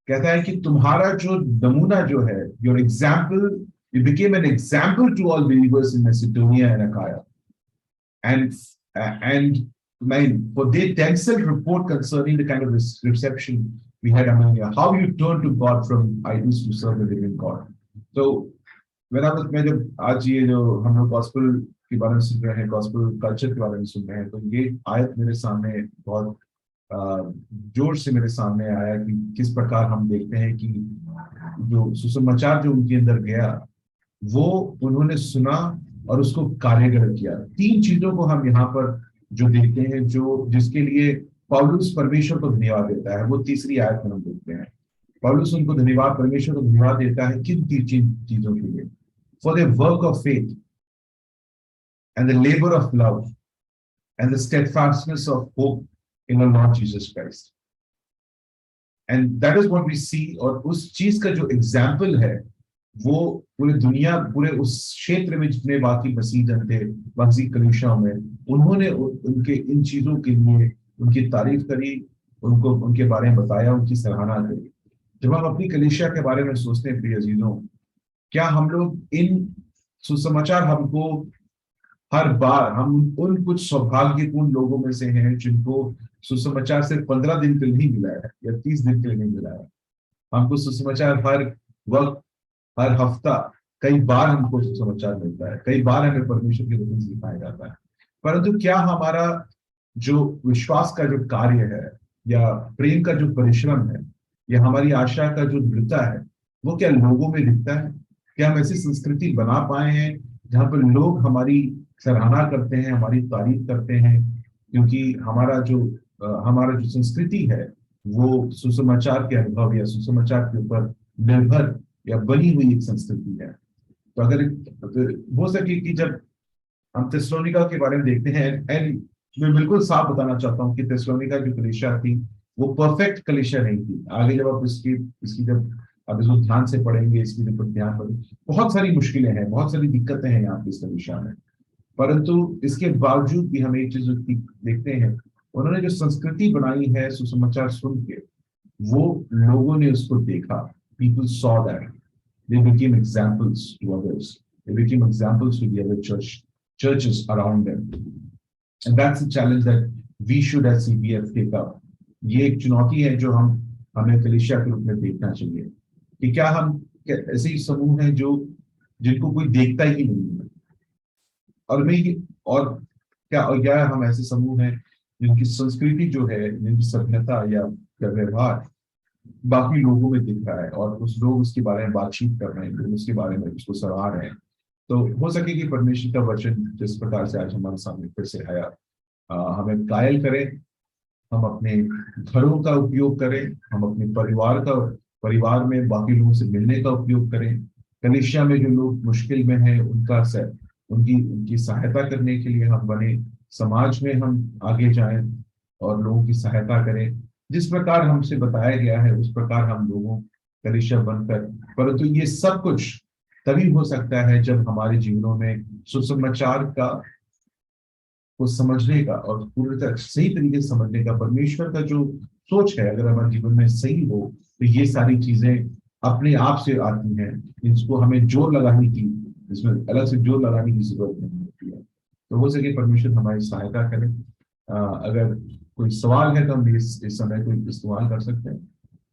कहता है कि तुम्हारा जो नमूना जो है, your example, you became an example to all believers in Macedonia and Achaia, and for they themselves report concerning the kind of reception we had among you, how you turned to God from idols to serve the living God. So मैं जब आज ये जो हम लोग गॉस्पेल के बारे में सुन रहे हैं, गॉस्पेल कल्चर के बारे में सुन रहे हैं, तो ये आयत मेरे सामने बहुत जोर से मेरे सामने आया कि किस प्रकार हम देखते हैं कि जो सुसमाचार जो उनके अंदर गया, वो उन्होंने सुना और उसको कार्यगर किया। 3 चीजों को हम यहाँ पर जो देखते हैं, जो जिसके लिए पौलुस परमेश्वर को धन्यवाद देता है, वो 3री आयत में हम देखते हैं। पौलुस उनको धन्यवाद, परमेश्वर को धन्यवाद देता है किन 3 चीजों के लिए? For the work of faith and the labour of love and the steadfastness of hope in the Lord Jesus Christ. And that is what we see. और उस चीज का जो एग्जाम्पल है, वो पूरे दुनिया, पूरे उस क्षेत्र में जितने बाकी मसीह जन थे, बाकी कलीसियाओं में, उन्होंने उनके इन चीजों के लिए उनकी तारीफ करी, उनको उनके बारे में बताया, उनकी सराहना करी। जब हम अपनी कलीसिया के बारे में सोचते हैं प्रिय अजीजों, क्या हम लोग इन सुसमाचार, हमको हर बार हम उन कुछ सौभाग्यपूर्ण लोगों में से हैं जिनको सुसमाचार सिर्फ 15 दिन के लिए नहीं मिला है या 30 दिन के लिए नहीं मिला है। हमको सुसमाचार हर वक्त, हर हफ्ता, कई बार हमको समाचार मिलता है, कई बार हमें परमेश्वर के वचन सिखाया जाता है। परंतु क्या हमारा जो विश्वास का जो कार्य है, या प्रेम का जो परिश्रम है, या हमारी आशा का जो दृढ़ता है, वो क्या लोगों में दिखता है? क्या हम ऐसी संस्कृति बना पाए हैं जहां पर लोग हमारी सराहना करते हैं, हमारी तारीफ करते हैं? क्योंकि हमारा जो संस्कृति है, वो सुसमाचार के अनुभव या सुसमाचार के ऊपर निर्भर या बनी हुई एक संस्कृति है। तो अगर हो सके कि जब हम थिस्सलुनीका के बारे में देखते हैं, एंड मैं बिल्कुल साफ बताना चाहता हूँ कि थिस्सलुनीका जो कलीसिया थी, वो परफेक्ट कलीसिया नहीं थी। आगे जब आप इसकी जब आप इसको ध्यान से पढ़ेंगे, इसके ऊपर ध्यान करेंगे, बहुत सारी मुश्किलें हैं, बहुत सारी दिक्कतें हैं यहाँ पे इस कलीसिया में। परंतु इसके बावजूद भी हम एक चीज देखते हैं, उन्होंने जो संस्कृति बनाई है सुसमाचार सुन के, वो लोगों ने उसको देखा। People saw that. They became examples to others. They became examples to the other churches around them. And that's the challenge that we should as CBF take up. ये एक चुनौती है जो हमें कलीसिया के रूप में देखना चाहिए कि क्या हम ऐसे ही समूह हैं जिनको कोई देखता ही नहीं है, और क्या हम ऐसे समूह हैं जिनकी संस्कृति जो है, जिनकी सभ्यता या व्यवहार बाकी लोगों में दिख रहा है, और उस लोग उसके बारे में बातचीत कर रहे हैं, उसके बारे में उसको सराह रहे हैं। तो हो सके कि परमेश्वर का वचन जिस प्रकार से आज हमारे सामने फिर से आया, हमें कायल करें, हम अपने घरों का उपयोग करें, हम अपने परिवार में बाकी लोगों से मिलने का उपयोग करें, कलीसिया में जो लोग मुश्किल में हैं उनकी सहायता करने के लिए हम बने, समाज में हम आगे जाएं और लोगों की सहायता करें। जिस प्रकार हमसे बताया गया है उस प्रकार हम लोगों कलीसिया बनकर, परंतु ये सब कुछ तभी हो सकता है जब हमारे जीवनों में सुसमाचार को समझने का और पूरी सही तरीके से समझने का, परमेश्वर का जो सोच है अगर हमारे जीवन में सही हो, तो ये सारी चीजें अपने आप से आती हैं। इसको हमें जोर लगाने की, इसमें अलग से जोर लगाने की जरूरत नहीं होती है। तो हो सके परमेश्वर हमारी सहायता करें। अगर कोई सवाल है तो हम इस समय को इस्तेमाल कर सकते हैं,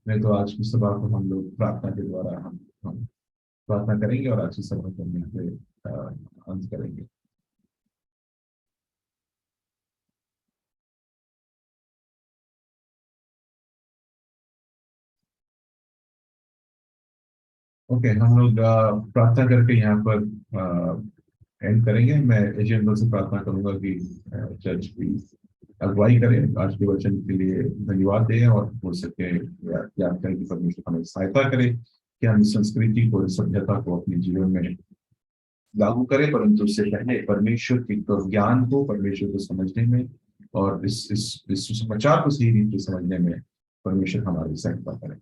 नहीं तो आज की सभा को हम लोग प्रार्थना के द्वारा हम प्रार्थना करेंगे और आज की सभा करने के अंत करेंगे। ओके, हम लोग प्रार्थना करके यहाँ पर एंड करेंगे। मैं एजेंडो से प्रार्थना करूंगा कि चर्च की अगुवाई करें, आज के वचन के लिए धन्यवाद दें, और हो सके याद करें कि परमेश्वर हमें सहायता करे कि हम इस संस्कृति को, इस सभ्यता को अपने जीवन में लागू करें, परंतु उससे पहले परमेश्वर के ज्ञान को, परमेश्वर को समझने में और इस सुसमाचार को सही रीति से समझने में परमेश्वर हमारी सहायता करें।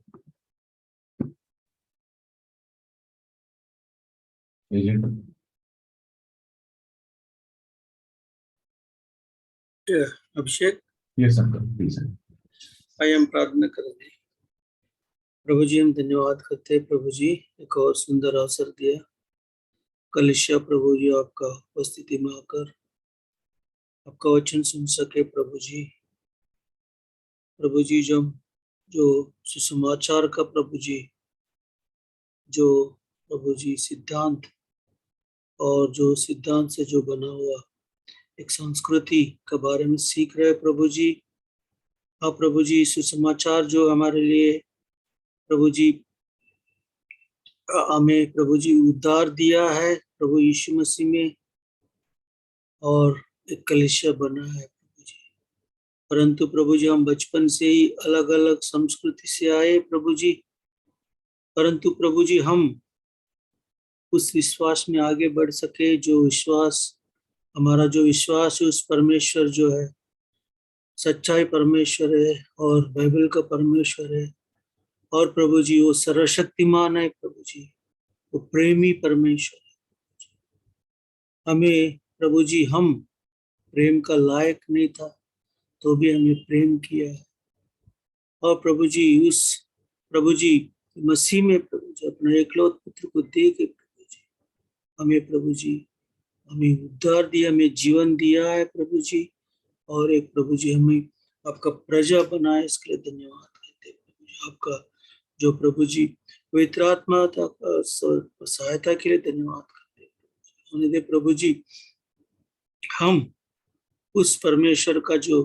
अभिषेक, ये संकल्प प्लीज। आइए हम प्रार्थना करेंगे। प्रभु जी, हम धन्यवाद करते हैं प्रभु जी, एक और सुंदर अवसर दिया कलिसिया प्रभु जी आपका उपस्थिति में आकर आपका वचन सुन सके प्रभु जी। प्रभु जी जो सुसमाचार का प्रभु जी, जो प्रभु जी सिद्धांत और जो सिद्धांत से जो बना हुआ एक संस्कृति के बारे में सीख रहे प्रभु जी। हाँ प्रभु जी, सुसमाचार जो हमारे लिए प्रभु जी हमें प्रभु जी उद्धार दिया है प्रभु यीशु मसीह में, और एक कलीसिया बना है प्रभु जी। परंतु प्रभु जी हम बचपन से ही अलग अलग संस्कृति से आए प्रभु जी, परंतु प्रभु जी हम उस विश्वास में आगे बढ़ सके, जो विश्वास हमारा जो विश्वास है उस परमेश्वर जो है सच्चाई परमेश्वर है और बाइबल का परमेश्वर है, और प्रभु जी वो सर्वशक्तिमान है प्रभु जी, वो प्रेमी परमेश्वर है। हमें प्रभु जी हम प्रेम का लायक नहीं था तो भी हमें प्रेम किया है, और प्रभु जी उस प्रभु जी मसीह में प्रभु जी अपने एकलौते पुत्र को दे के प्रभु जी हमें प्रभु जी हमें उद्धार दिया, हमें जीवन दिया है प्रभु जी, और एक प्रभु जी हमें आपका प्रजा बनाए, इसके लिए धन्यवाद करते हैं प्रभु जी। आपका जो प्रभु जी पवित्र आत्मा सहायता के लिए धन्यवाद करते हैं होने दे प्रभु जी। हम उस परमेश्वर का जो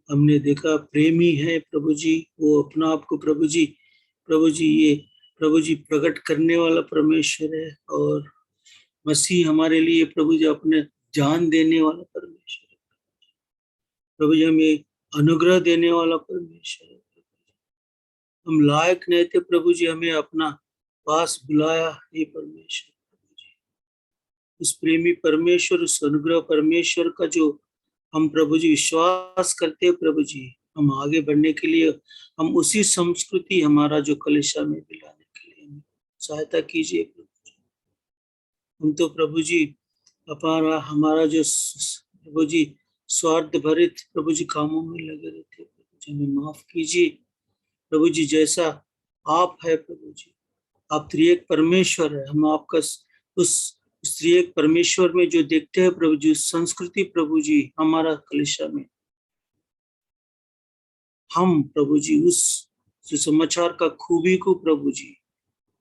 हमने देखा प्रेमी है प्रभु जी, वो अपना आप को प्रभु जी ये प्रभु जी प्रकट करने वाला परमेश्वर है, और मसीह हमारे लिए प्रभु जी अपने जान देने वाला परमेश्वर है प्रभु जी, हमें अनुग्रह देने वाला परमेश्वर है। हम लायक नहीं थे प्रभु जी, हमें अपना पास बुलाया हे परमेश्वर प्रभु जी। उस प्रेमी परमेश्वर, उस अनुग्रह परमेश्वर का जो हम प्रभु जी विश्वास करते हैं प्रभु जी, हम आगे बढ़ने के लिए हम उसी संस्कृति हमारा जो कलीसिया में दिलाने के लिए हमें सहायता कीजिए प्रभु जी। हम तो प्रभु जी हमारा जो प्रभु जी स्वार्थ भरित प्रभु जी कामों में लगे रहते प्रभु जी, हमें माफ कीजिए प्रभु जी। जैसा आप है प्रभु जी, आप त्रिएक परमेश्वर है, हम आपका उस त्रिएक परमेश्वर में जो देखते हैं प्रभु जी, संस्कृति प्रभु जी हमारा कलीसिया में हम प्रभु जी उस सुसमाचार का खूबी को प्रभु जी,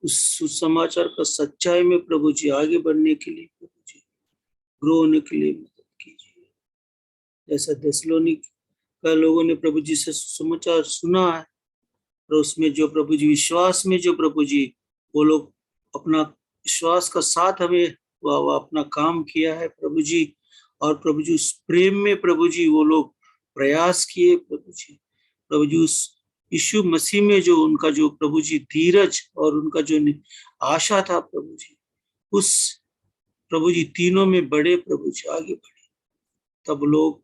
उस सुसमाचार का सच्चाई में प्रभु जी आगे बढ़ने के लिए प्रभु जी ग्रो होने के लिए मदद कीजिए। जैसा थेसलोनिक का लोगों ने प्रभु जी से सुसमाचार सुना है, और उसमें जो प्रभु जी विश्वास में जो प्रभु जी वो लोग अपना विश्वास का साथ हमें वो अपना काम किया है प्रभु जी, और प्रभु जी उस प्रेम में प्रभु जी वो लोग प्रयास किए प्रभु जी उस यीशु मसीह में जो उनका जो प्रभु जी धीरज और उनका जो आशा था प्रभु जी, उस प्रभु जी तीनों में बड़े प्रभु जी आगे बढ़े। तब लोग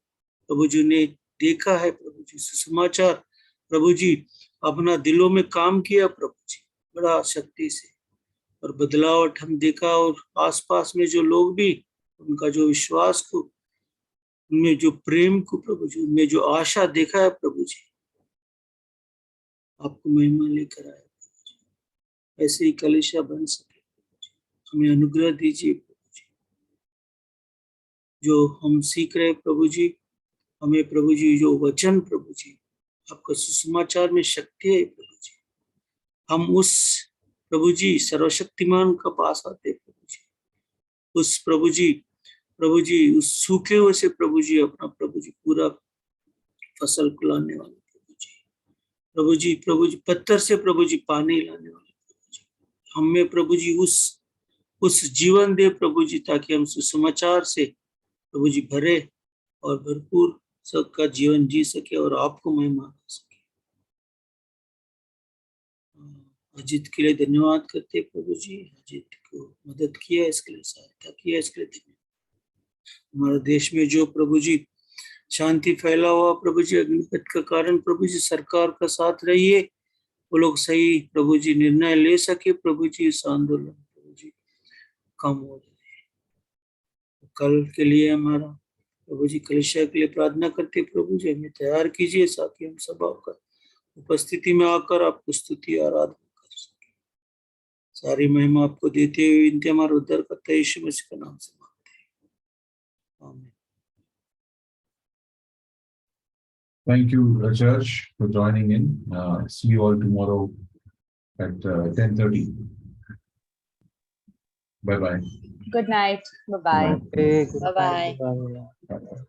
प्रभु जी ने देखा है प्रभु जी सुसमाचार प्रभु जी अपना दिलों में काम किया प्रभु जी बड़ा शक्ति से, और बदलावट हम देखा, और आसपास में जो लोग भी उनका जो विश्वास को, उनमें जो प्रेम को प्रभु जी, उनमें जो आशा देखा है प्रभु जी, आपको महिमा लेकर आया प्रभु जी। ऐसे ही कलीसिया बन सके प्रभु जी, हमें अनुग्रह दीजिए प्रभु जी। जो हम सीख रहे प्रभु जी, हमें प्रभु जी जो वचन प्रभु जी आपका सुसमाचार में शक्ति है प्रभु जी, हम उस प्रभु जी सर्वशक्तिमान का पास आते प्रभु जी, उस प्रभु जी उस सूखे हुए से प्रभु जी अपना प्रभु जी पूरा फसल को लाने वाले प्रभु जी पत्थर से प्रभु जी पानी लाने वाले प्रभु जी, हमें प्रभु जी उस जीवन दे प्रभु जी, ताकि हम सुसमाचार से प्रभु जी भरे और भरपूर सबका जीवन जी सके और आपको महिमा दे सके। अजीत के लिए धन्यवाद करते प्रभु जी, अजीत को मदद किया इसके लिए, सहायता किया इसके लिए धन्यवाद। हमारे देश में जो प्रभु जी शांति फैला हुआ प्रभु जी अग्निपथ के कारण प्रभु जी सरकार का साथ रहिए, वो लोग सही प्रभु जी निर्णय ले सके प्रभु जी, इस आंदोलन प्रभु जी कम हो जाए। कल के लिए हमारा प्रभु जी कलिसिया के लिए प्रार्थना करते प्रभु जी, हमें तैयार कीजिए ताकि हम सब आपका उपस्थिति में आकर आपको स्तुति आराधना कर सके। सारी महिमा आपको देते हुए विनती हमारे उद्धार करता यीशु मसीह के नाम से मांगते हैं, आमीन। Thank you, church, for joining in. See you all tomorrow at 10:30. Bye bye. Good night. Bye-bye. Good night. Good night. Bye-bye. Bye-bye. Bye-bye.